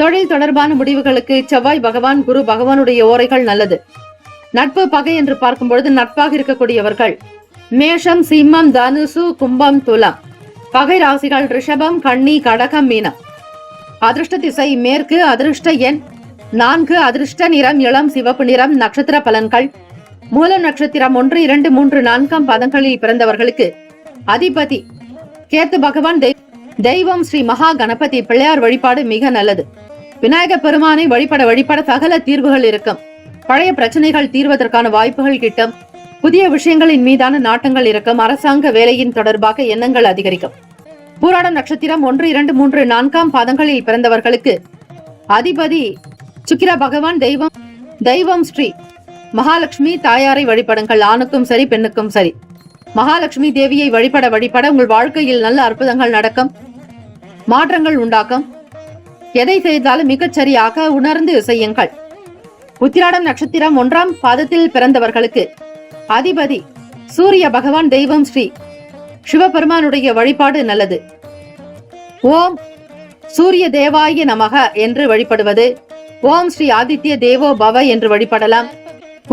தொழில் தொடர்பான முடிவுகளுக்கு செவ்வாய் பகவான், குரு பகவானுடைய ஓரைகள் நல்லது. நட்பு பகை என்று பார்க்கும் பொழுது நட்பாக இருக்கக்கூடியவர்கள் மேஷம், சிம்மம், தனுசு, கும்பம், துலாம். பகை ராசிகள் ரிஷபம், கன்னி, கடகம், மீனம். அதிர்ஷ்ட திசை மேற்கு. அதிர்ஷ்ட எண் 4. அதிர்ஷ்ட நிறம் இளம் சிவப்பு நிறம். நட்சத்திர பலன்கள். மூல நட்சத்திரம் 1, 2, 3, 4 பதங்களில் பிறந்தவர்களுக்கு அதிபதி கேத்து பகவான். தெய்வம் ஸ்ரீ மகா கணபதி. பிள்ளையார் வழிபாடு மிக நல்லது. விநாயக பெருமானை வழிபட சகல தீர்வுகள் இருக்கும். பழைய பிரச்சனைகள் தீர்வதற்கான வாய்ப்புகள் கிட்டும். புதிய விஷயங்களின் மீதான நாட்டங்கள் இருக்கும். அரசாங்க வேலையின் தொடர்பாக எண்ணங்கள் அதிகரிக்கும். பூராடம் நட்சத்திரம் 1, 2, 3, 4 பாதங்களில் பிறந்தவர்களுக்கு அதிபதி சுக்கிர பகவான். தெய்வம் ஸ்ரீ மகாலட்சுமி தாயாரை வழிபடுங்கள். ஆணுக்கும் சரி, பெண்ணுக்கும் சரி. மகாலட்சுமி தேவியை வழிபட உங்கள் வாழ்க்கையில் நல்ல அற்புதங்கள் நடக்கும். மாற்றங்கள் உண்டாக்கும். எதை செய்தாலும் மிகச் சரியாக உணர்ந்து செய்யுங்கள். உத்திராடம் நட்சத்திரம் 1 பாதத்தில் பிறந்தவர்களுக்கு அதிபதி சூரிய பகவான். தெய்வம் ஸ்ரீ சிவபெருமானுடைய வழிபாடு நல்லது. ஓம் சூரிய தேவாய நமக என்று வழிபடுவது. ஓம் ஸ்ரீ ஆதித்ய தேவோ பவ என்று வழிபடலாம்.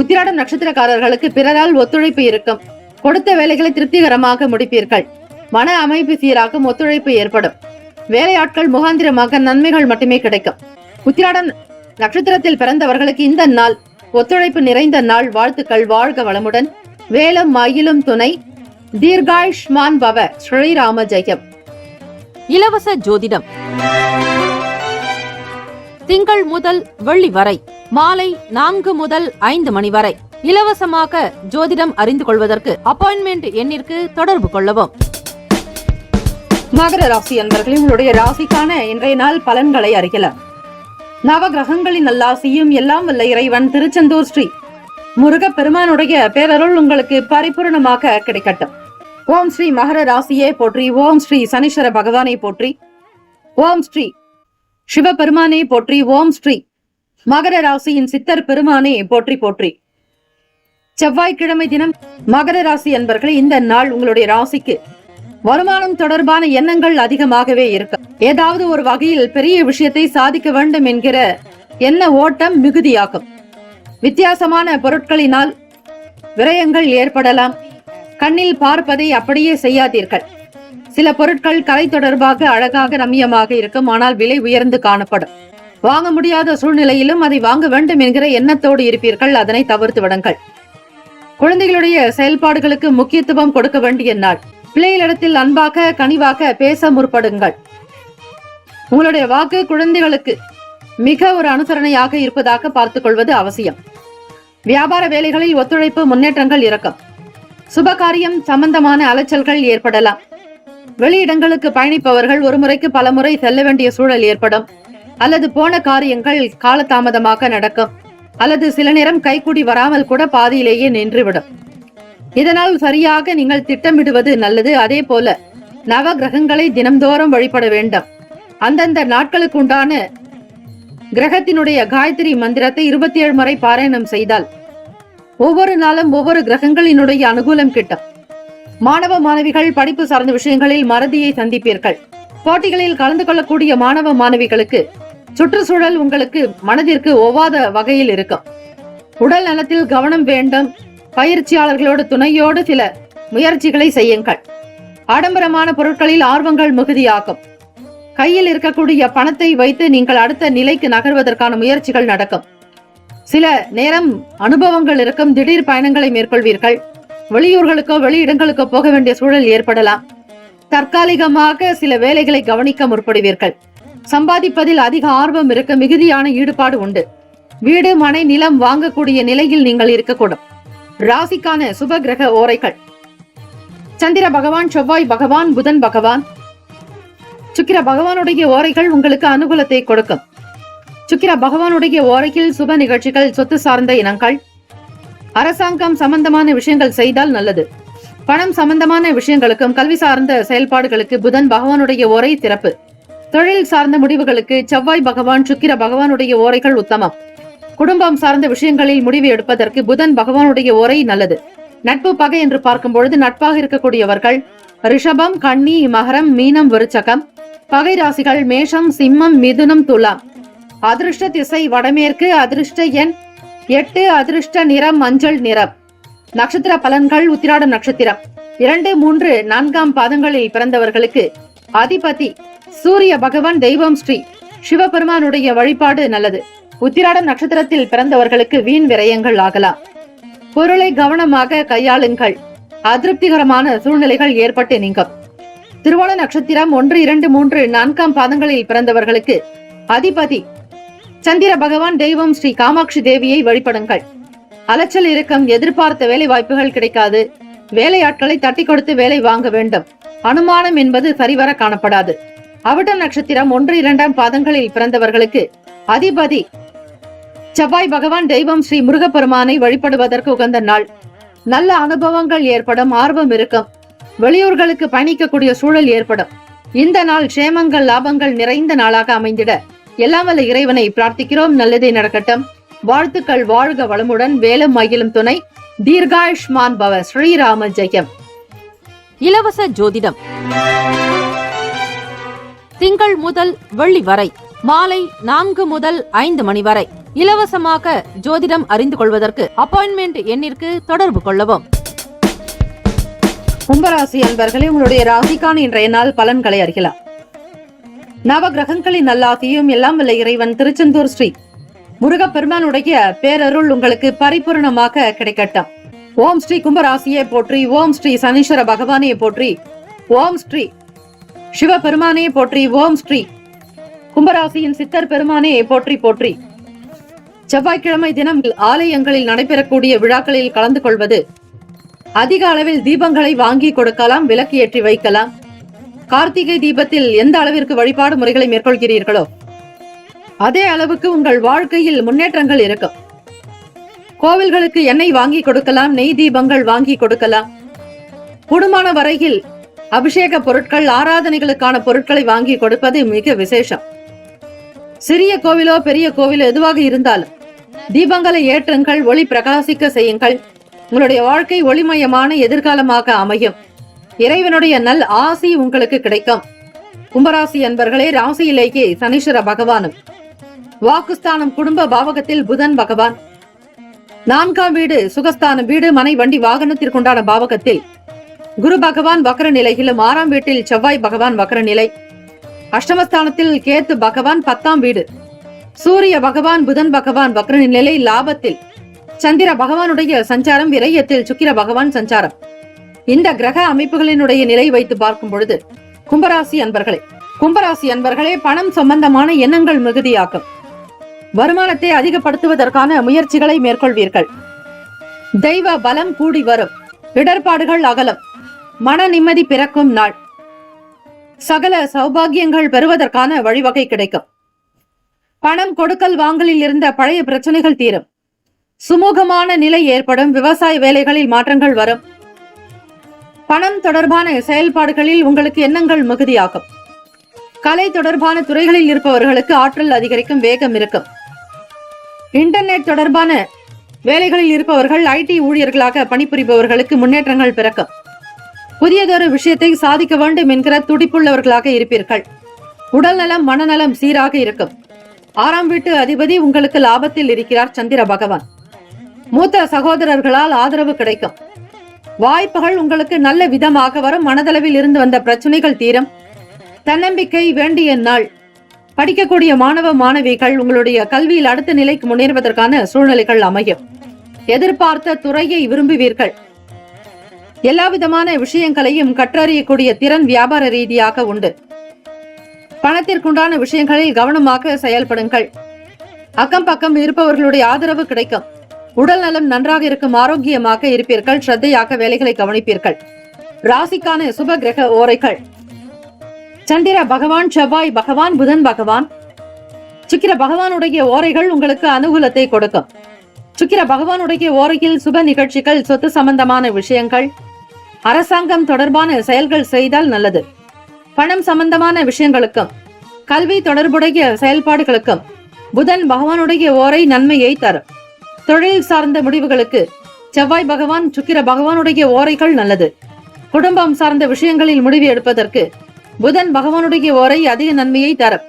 உத்திராடம் நட்சத்திரக்காரர்களுக்கு பிறரால் ஒத்துழைப்பு இருக்கும். கொடுத்த வேலைகளை திருப்திகரமாக முடிப்பீர்கள். மன அமைப்பு சீராகும். ஒத்துழைப்பு ஏற்படும். வேலையாட்கள் முகாந்திரமாக நன்மைகள் மட்டுமே கிடைக்கும். உத்திராடம் நட்சத்திரத்தில் பிறந்தவர்களுக்கு இந்த நாள் ஒத்துழைப்பு நிறைந்த நாள். வாழ்த்துக்கள். வாழ்க வளமுடன். வேலும் மயிலும் துணை. தீர்காயுஷ்மான் பவ. ஸ்ரீராம ஜெயம். இலவச ஜோதிடம் திங்கள் முதல் வெள்ளி வரை மாலை 4 முதல் 5 மணி வரை இலவசமாக ஜோதிடம் அறிந்து கொள்வதற்கு அப்பாயின்மெண்ட் எண்ணிற்கு தொடர்பு கொள்ளவும். மகர ராசி அன்பர்களே, உங்களுடைய ராசிக்கான இன்றைய நாள் பலன்களை அறியலாம். நவ கிரகங்களின் நல்லாசியும் எல்லாம் வல்ல இறைவன் திருச்செந்தூர் ஸ்ரீ முருகப் பெருமானுடைய பேரருள் உங்களுக்கு பரிபூர்ணமாக கிடைக்கட்டும். ஓம் ஸ்ரீ மகர ராசியே போற்றி, ஓம் ஸ்ரீ சனீஸ்வர பகவானை போற்றி, ஓம் ஸ்ரீ சிவபெருமானை போற்றி, ஓம் ஸ்ரீ மகர ராசியின் சித்தர் பெருமானை போற்றி போற்றி. செவ்வாய்க்கிழமை தினம் மகர ராசி அன்பர்களே, இந்த நாள் உங்களுடைய ராசிக்கு வருமானம் தொடர்பான எண்ணங்கள் அதிகமாகவே இருக்கும். ஏதாவது ஒரு வகையில் பெரிய விஷயத்தை சாதிக்க வேண்டும் என்கிற எண்ண ஓட்டம் மிகுதியாகும். வித்தியாசமான பொருட்களினால் விரயங்கள் ஏற்படலாம். கண்ணில் பார்ப்பதை அப்படியே செய்யாதீர்கள். சில பொருட்கள் கலை தொடர்பாக அழகாக ரம்மியமாக இருக்கும், ஆனால் விலை உயர்ந்து காணப்படும். வாங்க முடியாத சூழ்நிலையிலும் அதை வாங்க வேண்டும் என்கிற எண்ணத்தோடு இருப்பீர்கள். அதனை தவிர்த்து விடுங்கள். குழந்தைகளுடைய செயல்பாடுகளுக்கு முக்கியத்துவம் கொடுக்க வேண்டிய நாள். பிள்ளைகளிடத்தில் அன்பாக கனிவாக பேச முற்படுங்கள். உங்களுடைய வாக்கு குழந்தைகளுக்கு மிக ஒரு அனுசரணையாக இருப்பதாக பார்த்துக் கொள்வது அவசியம். வியாபார வேலைகளில் ஒத்துழைப்பு முன்னேற்றங்கள் இருக்கும். சுபகாரியம் சம்பந்தமான அலைச்சல்கள் ஏற்படலாம். வெளியிடங்களுக்கு பயணிப்பவர்கள் ஒரு முறைக்கு பல முறை செல்ல வேண்டிய சூழல் ஏற்படும். அல்லது போன காரியங்கள் காலதாமதமாக நடக்கும். அல்லது சில நேரம் கைக்கூடி வராமல் கூட பாதியிலேயே நின்றுவிடும். இதனால் சரியாக நீங்கள் திட்டமிடுவது நல்லது. அதே போல நவ கிரகங்களை தினம்தோறும் வழிபட வேண்டும். அந்தந்த நாட்களுக்கு உண்டான கிரகத்தினுடைய காயத்ரி மந்திரத்தை 27 முறை பாராயணம் செய்தால் ஒவ்வொரு நாளும் ஒவ்வொரு கிரகங்களினுடைய அனுகூலம் கிட்டும். மாணவ மாணவிகள் படிப்பு சார்ந்த விஷயங்களில் மறதியை சந்திப்பீர்கள். போட்டிகளில் கலந்து கொள்ளக்கூடிய மாணவ மாணவிகளுக்கு சுற்றுச்சூழல் உங்களுக்கு மனதிற்கு ஒவ்வாத வகையில் இருக்கும். உடல் நலத்தில் கவனம் வேண்டும். பயிற்சியாளர்களோடு துணையோடு சில முயற்சிகளை செய்யுங்கள். ஆடம்பரமான பொருட்களில் ஆர்வங்கள் மிகுதியாகும். கையில் இருக்கக்கூடிய பணத்தை வைத்து நீங்கள் அடுத்த நிலைக்கு நகர்வதற்கான முயற்சிகள் நடக்கும். சில நேரம் அனுபவங்கள் இருக்கும். திடீர் பயணங்களை மேற்கொள்வீர்கள். வெளியூர்களுக்கோ வெளியிடங்களுக்கோ போக வேண்டிய சூழல் ஏற்படலாம். தற்காலிகமாக சில வேலைகளை கவனிக்க முற்படுவீர்கள். சம்பாதிப்பதில் அதிக ஆர்வம் இருக்க மிகுதியான ஈடுபாடு உண்டு. வீடு மனை நிலம் வாங்கக்கூடிய நிலையில் நீங்கள் இருக்கக்கூடும். ராசிக்கான சுப கிரக ஓரைகள்: சந்திர பகவான், செவ்வாய் பகவான், புதன் பகவான். சுக்கிர பகவானுடைய ஓரைகள் உங்களுக்கு அனுகூலத்தை கொடுக்கும். சுக்கிர பகவானுடைய ஓரையில் சுப நிகழ்ச்சிகள், சொத்து சார்ந்த இனங்கள், அரசாங்கம் சம்பந்தமான விஷயங்கள் செய்தால் நல்லது. பணம் சம்பந்தமான விஷயங்களுக்கும் கல்வி சார்ந்த செயல்பாடுகளுக்கு புதன் பகவானுடைய ஓரை சிறப்பு. தொழில் சார்ந்த முடிவுகளுக்கு செவ்வாய் பகவான், சுக்கிர பகவானுடைய ஓரைகள் உத்தமம். குடும்பம் சார்ந்த விஷயங்களில் முடிவு எடுப்பதற்கு புதன் பகவானுடைய ஓரை நல்லது. நட்பு பகை என்று பார்க்கும் பொழுது நட்பாக இருக்கக்கூடியவர்கள் ரிஷபம், கன்னி, மகரம், மீனம், விருச்சகம். பகை ராசிகள் மேஷம், சிம்மம், மிதுனம், துலாம். அதிர்ஷ்ட திசை வடமேற்கு. அதிர்ஷ்ட எண் 8. அதிர்ஷ்ட நிறம் மஞ்சள் நிறம். நட்சத்திர பலன்கள்: உத்திராடம் நட்சத்திரம் 2, 3, 4 பாதங்களில் பிறந்தவர்களுக்கு அதிபதி சூரிய பகவான், தெய்வம் ஸ்ரீ சிவபெருமானுடைய வழிபாடு நல்லது. உத்திராடம் நட்சத்திரத்தில் பிறந்தவர்களுக்கு வீண் விரயங்கள் ஆகலாம். பொருளை கவனமாக கையாளுங்கள். அதிருப்திகரமான சூழ்நிலைகள் ஏற்பட்டு நீங்கும். திருவோண நட்சத்திரம் 1, 2, 3, 4 பாதங்களில் பிறந்தவர்களுக்கு அதிபதி சந்திர பகவான், தெய்வம் ஸ்ரீ காமாட்சி தேவியை வழிபடுங்கள். அலைச்சல் இருக்கும். எதிர்பார்த்த வேலை வாய்ப்புகள் கிடைக்காது. வேலையாட்களை தட்டி கொடுத்து வேலை வாங்க வேண்டும். அனுமானம் என்பது சரிவர காணப்படாது. அவிட்டம் நட்சத்திரம் 1, 2 பாதங்களில் பிறந்தவர்களுக்கு அதிபதி செவ்வாய் பகவான், தெய்வம் ஸ்ரீ முருகப்பெருமானை வழிபடுவதற்கு உகந்த நாள். நல்ல அனுபவங்கள் ஏற்படும். ஆர்வம் இருக்கும். வெளியூர்களுக்கு பயணிக்கக்கூடிய சூழல் ஏற்படும். இந்த நாள் க்ஷேமங்கள் லாபங்கள் நிறைந்த நாளாக அமைந்திட எல்லாம் வல்ல இறைவனை பிரார்த்திக்கிறோம். நல்லதே நடக்கட்டும். வாழ்த்துக்கள். வாழ்க வளமுடன். வேலும் மகிழும் துணை. தீர்காயுஷ்மான் பவ. ஸ்ரீராம ஜெயம். இலவச ஜோதிடம் திங்கள் முதல் வெள்ளி வரை மாலை 4 முதல் 5 மணி வரை இலவசமாக ஜோதிடம் அறிந்து கொள்வதற்கு அப்பாயின்மெண்ட் எண்ணிற்கு தொடர்பு கொள்ளவும். கும்பராசி அன்பர்களே, உங்களுடைய ராசிக்கான இன்றைய நாள் பலன்களை அறியலாம். நவ கிரகங்களின் நல்லாசியும் எல்லாம் வல்ல இறைவன் திருச்செந்தூர் ஸ்ரீ முருகப்பெருமானுடைய பேரருள் உங்களுக்கு பரிபூர்ணமாக கிடைக்கட்டும். ஓம் ஸ்ரீ கும்பராசியை போற்றி, ஓம் ஸ்ரீ சனீஸ்வர பகவானை போற்றி, ஓம் ஸ்ரீ சிவபெருமானை போற்றி, ஓம் ஸ்ரீ கும்பராசியின் சித்தர் பெருமானே போற்றி போற்றி. செவ்வாய்க்கிழமை தினம் ஆலயங்களில் நடைபெறக்கூடிய விழாக்களில் கலந்து கொள்வது, அதிக அளவில் தீபங்களை வாங்கி கொடுக்கலாம், விளக்கு ஏற்றி வைக்கலாம். கார்த்திகை தீபத்தில் எந்த அளவிற்கு வழிபாடு முறைகளை மேற்கொள்கிறீர்களோ அதே அளவுக்கு உங்கள் வாழ்க்கையில் முன்னேற்றங்கள் இருக்கும். கோவில்களுக்கு எண்ணெய் வாங்கி கொடுக்கலாம், நெய் தீபங்கள் வாங்கி கொடுக்கலாம். கூடுமான வரையில் அபிஷேக பொருட்கள், ஆராதனைகளுக்கான பொருட்களை வாங்கி கொடுப்பது மிக விசேஷம். சிறிய கோவிலோ பெரிய கோவிலோ எதுவாக இருந்தாலும் தீபங்களை ஏற்றுங்கள், ஒளி பிரகாசிக்க செய்யுங்கள். உங்களுடைய வாழ்க்கை ஒளிமயமான எதிர்காலமாக அமையும். இறைவனுடைய நல் ஆசி உங்களுக்கு கிடைக்கும். கும்பராசி அன்பர்களே, ராசியிலேயே சனீஸ்வர பகவானும், வாக்குஸ்தானம் குடும்ப பாவகத்தில் புதன் பகவான், 4ஆம் வீடு சுகஸ்தானம் வீடு மனை வண்டி வாகனத்திற்குண்டான பாவகத்தில் குரு பகவான் வக்ர நிலையிலும், 6ஆம் வீட்டில் செவ்வாய் பகவான் வக்ர நிலை, அஷ்டமஸ்தானத்தில் கேத்து பகவான், 10ஆம் வீடு சூரிய பகவான் புதன் பகவான் வக்ர நிலை, லாபத்தில் சந்திர பகவானுடைய சஞ்சாரம், விரயத்தில் சுக்கிர பகவான் சஞ்சாரம். இந்த கிரக அமைப்புகளினுடைய நிலை வைத்து பார்க்கும் பொழுது கும்பராசி அன்பர்களே பணம் சம்பந்தமான எண்ணங்கள் மிகுதியாக்கும். வருமானத்தை அதிகப்படுத்துவதற்கான முயற்சிகளை மேற்கொள்வீர்கள். தெய்வ பலம் கூடி வரும். இடர்பாடுகள் அகலம். மன நிம்மதி பிறக்கும் நாள். சகல சௌபாகியங்கள் பெறுவதற்கான வழிவகை கிடைக்கும். பணம் கொடுக்கல் வாங்கலில் இருந்த பழைய பிரச்சனைகள் தீரும். சுமூகமான நிலை ஏற்படும். விவசாய வேலைகளில் மாற்றங்கள் வரும். பணம் தொடர்பான செயல்பாடுகளில் உங்களுக்கு எண்ணங்கள் மிகுதியாகும். கலை தொடர்பான துறைகளில் இருப்பவர்களுக்கு ஆற்றல் அதிகரிக்கும், வேகம் இருக்கும். இன்டர்நெட் தொடர்பான வேலைகளில் இருப்பவர்கள், ஐடி ஊழியர்களாக பணிபுரிபவர்களுக்கு முன்னேற்றங்கள் பிறக்கும். புதியதொரு விஷயத்தை சாதிக்க வேண்டும் என்கிற துடிப்புள்ளவர்களாக இருப்பீர்கள். உடல்நலம் மனநலம் சீராக இருக்கும். 6ஆம் வீட்டு அதிபதி உங்களுக்கு லாபத்தில் இருக்கிறார், சந்திர பகவான். மூத்த சகோதரர்களால் ஆதரவு கிடைக்கும். வாய்ப்புகள் உங்களுக்கு நல்ல விதமாக வரும். மனதளவில் இருந்து வந்த பிரச்சனைகள் தீரும். தன்னம்பிக்கை வேண்டிய நாள். படிக்கக்கூடிய மாணவ மாணவிகள் உங்களுடைய கல்வியில் அடுத்த நிலைக்கு முன்னேறுவதற்கான சூழ்நிலைகள் அமையும். எதிர்பார்த்த துறையை விரும்புவீர்கள். எல்லா விதமான விஷயங்களையும் கற்றறியக்கூடிய திறன் வியாபார ரீதியாக உண்டு. பணத்திற்குண்டான விஷயங்களில் கவனமாக செயல்படுங்கள். அக்கம் பக்கம் இருப்பவர்களுடைய ஆதரவு கிடைக்கும். உடல் நலம் நன்றாக இருக்கும். ஆரோக்கியமாக இருப்பீர்கள். ஸ்ரத்தையாக வேலைகளை கவனிப்பீர்கள். ராசிக்கான சுப கிரக ஓரைகள்: சந்திர பகவான், செவ்வாய் பகவான், புதன் பகவான். சுக்கிர பகவானுடைய ஓரைகள் உங்களுக்கு அனுகூலத்தை கொடுக்கும். சுக்கிர பகவானுடைய ஓரையில் சுப நிகழ்ச்சிகள், சொத்து சம்பந்தமான விஷயங்கள், அரசாங்கம் தொடர்பான செயல்கள் செய்தால் நல்லது. பணம் சம்பந்தமான விஷயங்களுக்கும் கல்வி தொடர்புடைய செயல்பாடுகளுக்கும் புதன் பகவானுடைய ஓரை நன்மையை தரும். தொழில் சார்ந்த முடிவுகளுக்கு செவ்வாய் பகவான், சுக்கிர பகவானுடைய ஓரைகள் நல்லது. குடும்பம் சார்ந்த விஷயங்களில் முடிவு எடுப்பதற்கு புதன் பகவானுடைய ஓரை அதிக நன்மையை தரும்.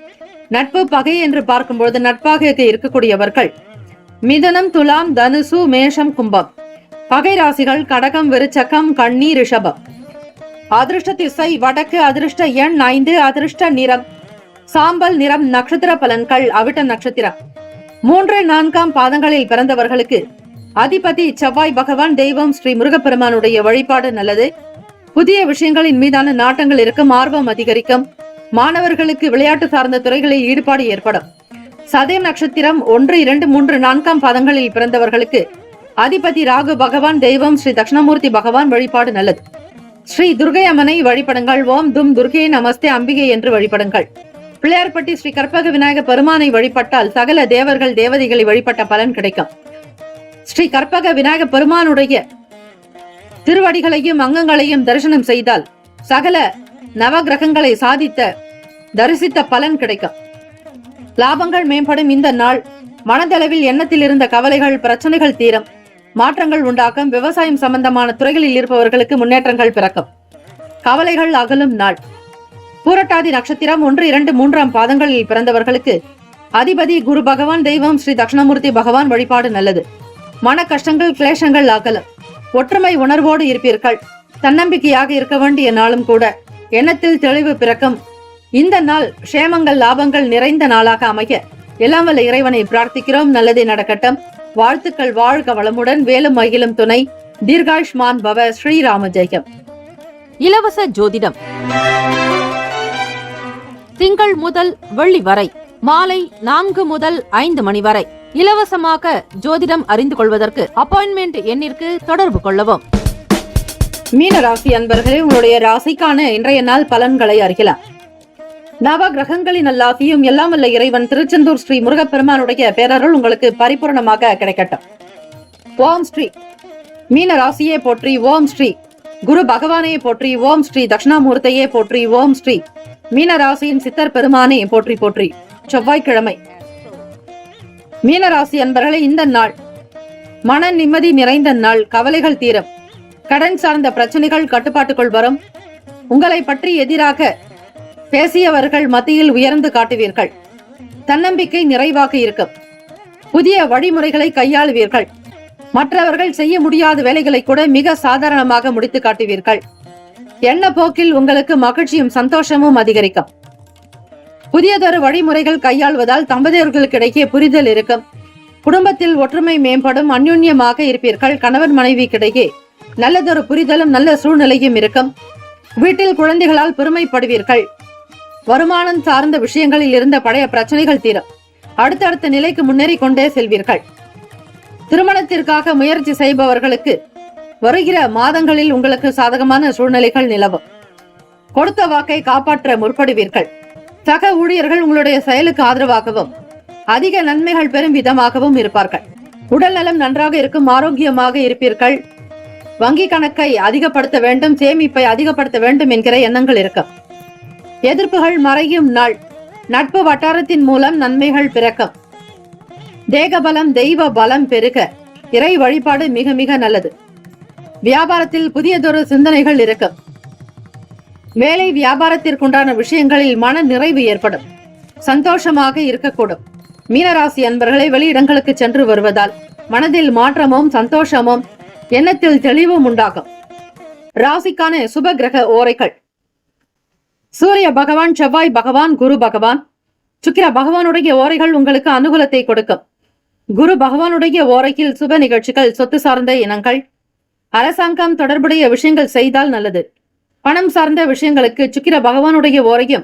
நட்பு பகை என்று பார்க்கும்பொழுது நட்பாக இருக்கக்கூடியவர்கள் மிதுனம், துலாம், தனுசு, மேஷம், கும்பம். பகை ராசிகள் கடகம், விருச்சகம், கன்னி, ரிஷபம். அதிர்ஷ்ட திசை வடக்கு. அதிர்ஷ்ட எண் 5. அதிர்ஷ்ட நிறம் சாம்பல் நிறம். நட்சத்திர பலன்கள்: அவிட்ட நட்சத்திரம் 3, 4ஆம் பாதங்களில் பிறந்தவர்களுக்கு அதிபதி செவ்வாய் பகவான். தெய்வம் ஸ்ரீ முருகப்பெருமானுடைய வழிபாடு நல்லது. புதிய விஷயங்களின் மீதான நாட்டங்கள் இருக்கும். ஆர்வம் அதிகரிக்கும். மாணவர்களுக்கு விளையாட்டு சார்ந்த துறைகளில் ஈடுபாடு ஏற்படும். சதயம் நட்சத்திரம் 1, 2, 3, 4ஆம் பாதங்களில் பிறந்தவர்களுக்கு அதிபதி ராகு பகவான். தெய்வம் ஸ்ரீ தட்சிணாமூர்த்தி பகவான். வழிபாடு நல்லது. ஸ்ரீ துர்கை அம்மனை வழிபடுங்கள். ஓம் தும் துர்கே நமஸ்தே அம்பிகை என்று வழிபடுங்கள். பிள்ளையார்பட்டி ஸ்ரீ கற்பக விநாயக பெருமானை வழிபட்டால் சகல தேவர்கள் தேவதைகளை வழிபட்ட பலன் கிடைக்கும். ஸ்ரீ கற்பக விநாயக பெருமானுடைய திருவடிகளையும் அங்கங்களையும் தரிசனம் செய்தால் சகல நவகிரகங்களை தரிசித்த பலன் கிடைக்கும். லாபங்கள் மேம்படும். இந்த நாள் மனதளவில் எண்ணத்தில் இருந்த கவலைகள், பிரச்சனைகள் தீரும். மாற்றங்கள் உண்டாகும். விவசாயம் சம்பந்தமான துறைகளில் இருப்பவர்களுக்கு முன்னேற்றங்கள் பிறக்கும். கவலைகள் அகலும் நாள். பூரட்டாதி நட்சத்திரம் 1, 2, 3ஆம் பாதங்களில் பிறந்தவர்களுக்கு அதிபதி குரு பகவான். தெய்வம் ஸ்ரீ தட்சிணாமூர்த்தி பகவான். வழிபாடு நல்லது. மன கஷ்டங்கள், கிளேசங்கள் அகலும். ஒற்றுமை உணர்வோடு இருப்பீர்கள். தன்னம்பிக்கையாக இருக்க வேண்டிய நாளும் கூட. எண்ணத்தில் தெளிவு பிறக்கும். இந்த நாள் க்ஷேமங்கள், லாபங்கள் நிறைந்த நாளாக அமைய எல்லாம் வல்ல இறைவனை பிரார்த்திக்கிறோம். நல்லதே நடக்கட்டும். வாழ்த்துக்கள். வாழ்க வளமுடன். வேலும் மகிழும் துணை. தீர்காயுஷ்மான் பவ. ஸ்ரீராம ஜெயம். இலவச ஜோதிடம் திங்கள் முதல் வெள்ளி வரை மாலை 4 முதல் 5 மணி வரை. இலவசமாக ஜோதிடம் அறிந்து கொள்வதற்கு அப்பாயின்மெண்ட் எண்ணிற்கு தொடர்பு கொள்ளவும். மீன ராசி அன்பர்களே, உங்களுடைய ராசிக்கான இன்றைய நாள் பலன்களை அறியலாம். நவ கிரகங்களின் நல்லாசியும் எல்லாம் வல்ல இறைவன் திருச்செந்தூர் ஸ்ரீ முருகப்பெருமானுடைய பேரருள் உங்களுக்கு பரிபூர்ணமாக கிடைக்கட்டும். ஓம் ஸ்ரீ மீன ராசியே போற்றி, ஓம் ஸ்ரீ குரு பகவானையே போற்றி, ஓம் ஸ்ரீ தட்சிணாமூர்த்தியே போற்றி, ஓம் ஸ்ரீ மீன ராசியின் சித்தர் பெருமானே போற்றி போற்றி. செவ்வாய்க்கிழமை. மீனராசி அன்பர்களே, இந்த நாள் மன நிம்மதி நிறைந்த நாள். கவலைகள் தீரும். கடன் சார்ந்த பிரச்சனைகள் கட்டுப்பாட்டுக்குள் வரும். உங்களை பற்றி எதிராக பேசியவர்கள் மத்தியில் உயர்ந்து காட்டுவீர்கள். தன்னம்பிக்கை நிறைவாக இருக்கும். புதிய வழிமுறைகளை கையாளுவீர்கள். மற்றவர்கள் செய்ய முடியாத வேலைகளை கூட மிக சாதாரணமாக முடித்து காட்டுவீர்கள். எண்ண போக்கில் உங்களுக்கு மகிழ்ச்சியும் சந்தோஷமும் அதிகரிக்கும். புதியதொரு வழிமுறைகள் கையாள்வதால் தம்பதியர்களுக்கிடையே புரிதல் இருக்கும். குடும்பத்தில் ஒற்றுமை மேம்படும். அந்யோன்யமாக இருப்பீர்கள். கணவன் மனைவிக்கிடையே நல்லதொரு புரிதலும் நல்ல சூழ்நிலையும் இருக்கும். வீட்டில் குழந்தைகளால் பெருமைப்படுவீர்கள். வருமானம் சார்ந்த விஷயங்களில் இருந்த பழைய பிரச்சனைகள் தீரும். அடுத்தடுத்த நிலைக்கு முன்னேறி கொண்டே செல்வீர்கள். திருமணத்திற்காக முயற்சி செய்பவர்களுக்கு வருகிற மாதங்களில் உங்களுக்கு சாதகமான சூழ்நிலைகள் நிலவும். கொடுத்த வாக்கை காப்பாற்ற முற்படுவீர்கள். சக ஊழியர்கள் உங்களுடைய செயலுக்கு ஆதரவாகவும் அதிக நன்மைகள் பெறும் விதமாகவும் இருப்பார்கள். உடல் நலம் நன்றாக இருக்கும். ஆரோக்கியமாக இருப்பீர்கள். வங்கி கணக்கை அதிகப்படுத்த வேண்டும், சேமிப்பை அதிகப்படுத்த வேண்டும் என்கிற எண்ணங்கள் இருக்கும். எதிர்ப்புகள் மறையும் நாள். நட்பு வட்டாரத்தின் மூலம் நன்மைகள் பிறக்கும். தேக பலம் தெய்வ பலம் பெருக இறை வழிபாடு மிக மிக நல்லது. வியாபாரத்தில் புதியதொரு சிந்தனைகள் இருக்கும். வேலை வியாபாரத்திற்குண்டான விஷயங்களில் மன நிறைவு ஏற்படும். சந்தோஷமாக இருக்கக்கூடும். மீனராசி அன்பர்களை வெளியிடங்களுக்கு சென்று வருவதால் மனதில் மாற்றமும் சந்தோஷமும் எண்ணத்தில் தெளிவும் உண்டாகும். ராசிக்கான சுப கிரக ஓரைகள். சூரிய பகவான், செவ்வாய் பகவான், குரு பகவான், சுக்கிர பகவானுடைய ஓரைகள் உங்களுக்கு அனுகூலத்தை கொடுக்கும். குரு பகவானுடைய ஓரையில் சுப நிகழ்ச்சிகள், சொத்து சார்ந்த இனங்கள், அரசாங்கம் தொடர்புடைய விஷயங்கள் செய்தால் நல்லது. பணம் சார்ந்த விஷயங்களுக்கு சுக்கிர பகவானுடைய ஓரையும்,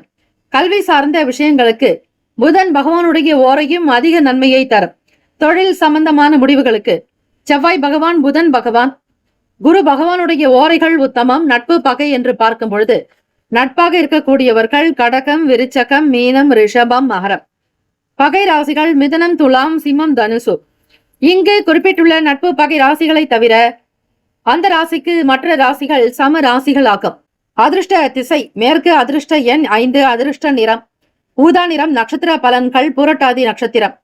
கல்வி சார்ந்த விஷயங்களுக்கு புதன் பகவானுடைய ஓரையும் அதிக நன்மையை தரும். தொழில் சம்பந்தமான முடிவுகளுக்கு செவ்வாய் பகவான், புதன் பகவான், குரு பகவானுடைய ஓரைகள் உத்தமம். நட்பு பகை என்று பார்க்கும் பொழுது நட்பாக இருக்கக்கூடியவர்கள் கடகம், விருச்சகம், மீனம், ரிஷபம், மகரம். பகை ராசிகள் மிதுனம், துலாம், சிம்மம், தனுசு. இங்கு குறிப்பிட்டுள்ள நட்பு பகை ராசிகளை தவிர அந்த ராசிக்கு மற்ற ராசிகள் சம ராசிகள் ஆகும். அதிர்ஷ்ட திசை மேற்கு. அதிர்ஷ்ட எண் 5. அதிர்ஷ்ட நிறம் ஊதா நிறம். நட்சத்திர பலன்கள். புரட்டாதி நட்சத்திரம்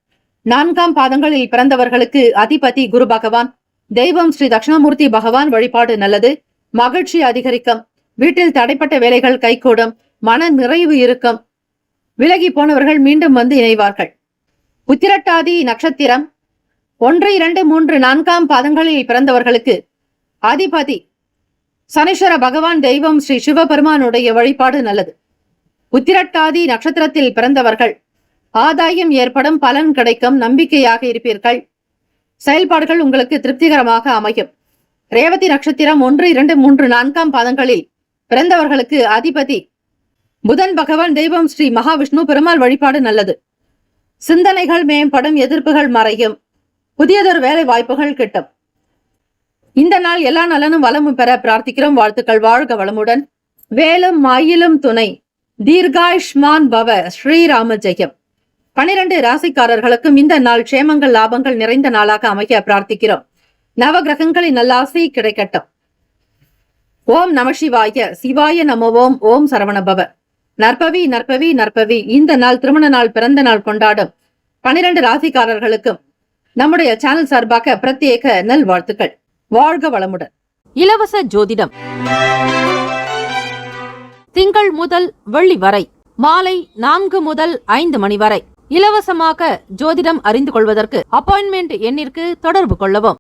4ஆம் பாதங்களில் பிறந்தவர்களுக்கு அதிபதி குரு பகவான். தெய்வம் ஸ்ரீ தட்சிணாமூர்த்தி பகவான் வழிபாடு நல்லது. மகிழ்ச்சி அதிகரிக்கும். வீட்டில் தடைப்பட்ட வேலைகள் கைகூடும். மன நிறைவு இருக்கும். விலகி போனவர்கள் மீண்டும் வந்து இணைவார்கள். உத்திரட்டாதி நட்சத்திரம் 1, 2, 3, 4ஆம் பாதங்களில் பிறந்தவர்களுக்கு அதிபதி சனீஸ்வர பகவான். தெய்வம் ஸ்ரீ சிவபெருமானுடைய வழிபாடு நல்லது. உத்திரட்டாதி நட்சத்திரத்தில் பிறந்தவர்கள் ஆதாயம் ஏற்படும். பலன் கிடைக்கும். நம்பிக்கையாக இருப்பீர்கள். செயல்பாடுகள் உங்களுக்கு திருப்திகரமாக அமையும். ரேவதி நட்சத்திரம் 1, 2, 3, 4ஆம் பாதங்களில் பிறந்தவர்களுக்கு அதிபதி புதன் பகவான். தெய்வம் ஸ்ரீ மகாவிஷ்ணு பெருமாள் வழிபாடு நல்லது. சிந்தனைகள் மேம்படும். எதிர்ப்புகள் மறையும். புதியதொரு வேலை வாய்ப்புகள் கிட்டும். இந்த நாள் எல்லா நலனும் வளமும் பெற பிரார்த்திக்கிறோம். வாழ்த்துக்கள். வாழ்க வளமுடன். வேலும் மயிலும் துணை. தீர்காயுஷ்மான் பவ. ஸ்ரீராம ஜெயம். 12 ராசிக்காரர்களுக்கும் இந்த நாள் க்ஷேமங்கள் லாபங்கள் நிறைந்த நாளாக அமைய பிரார்த்திக்கிறோம். நவ கிரகங்களின் நல்லாசி கிடைக்கட்டும். ஓம் நம சிவாய. சிவாய நமவோம். ஓம் சரவணபவ. நற்பவி நற்பவி நற்பவி. இந்த நாள் திருமண நாள், பிறந்த நாள் கொண்டாடும் 12 ராசிக்காரர்களுக்கும் நம்முடைய சேனல் சார்பாக பிரத்யேக நல்வாழ்த்துக்கள். வாழ்க வளமுடன். இலவச ஜோதிடம் திங்கள் முதல் வெள்ளி வரை மாலை 4 முதல் 5 மணி வரை. இலவசமாக ஜோதிடம் அறிந்து கொள்வதற்கு அப்பாயின்மெண்ட் எண்ணிற்கு தொடர்பு கொள்ளவும்.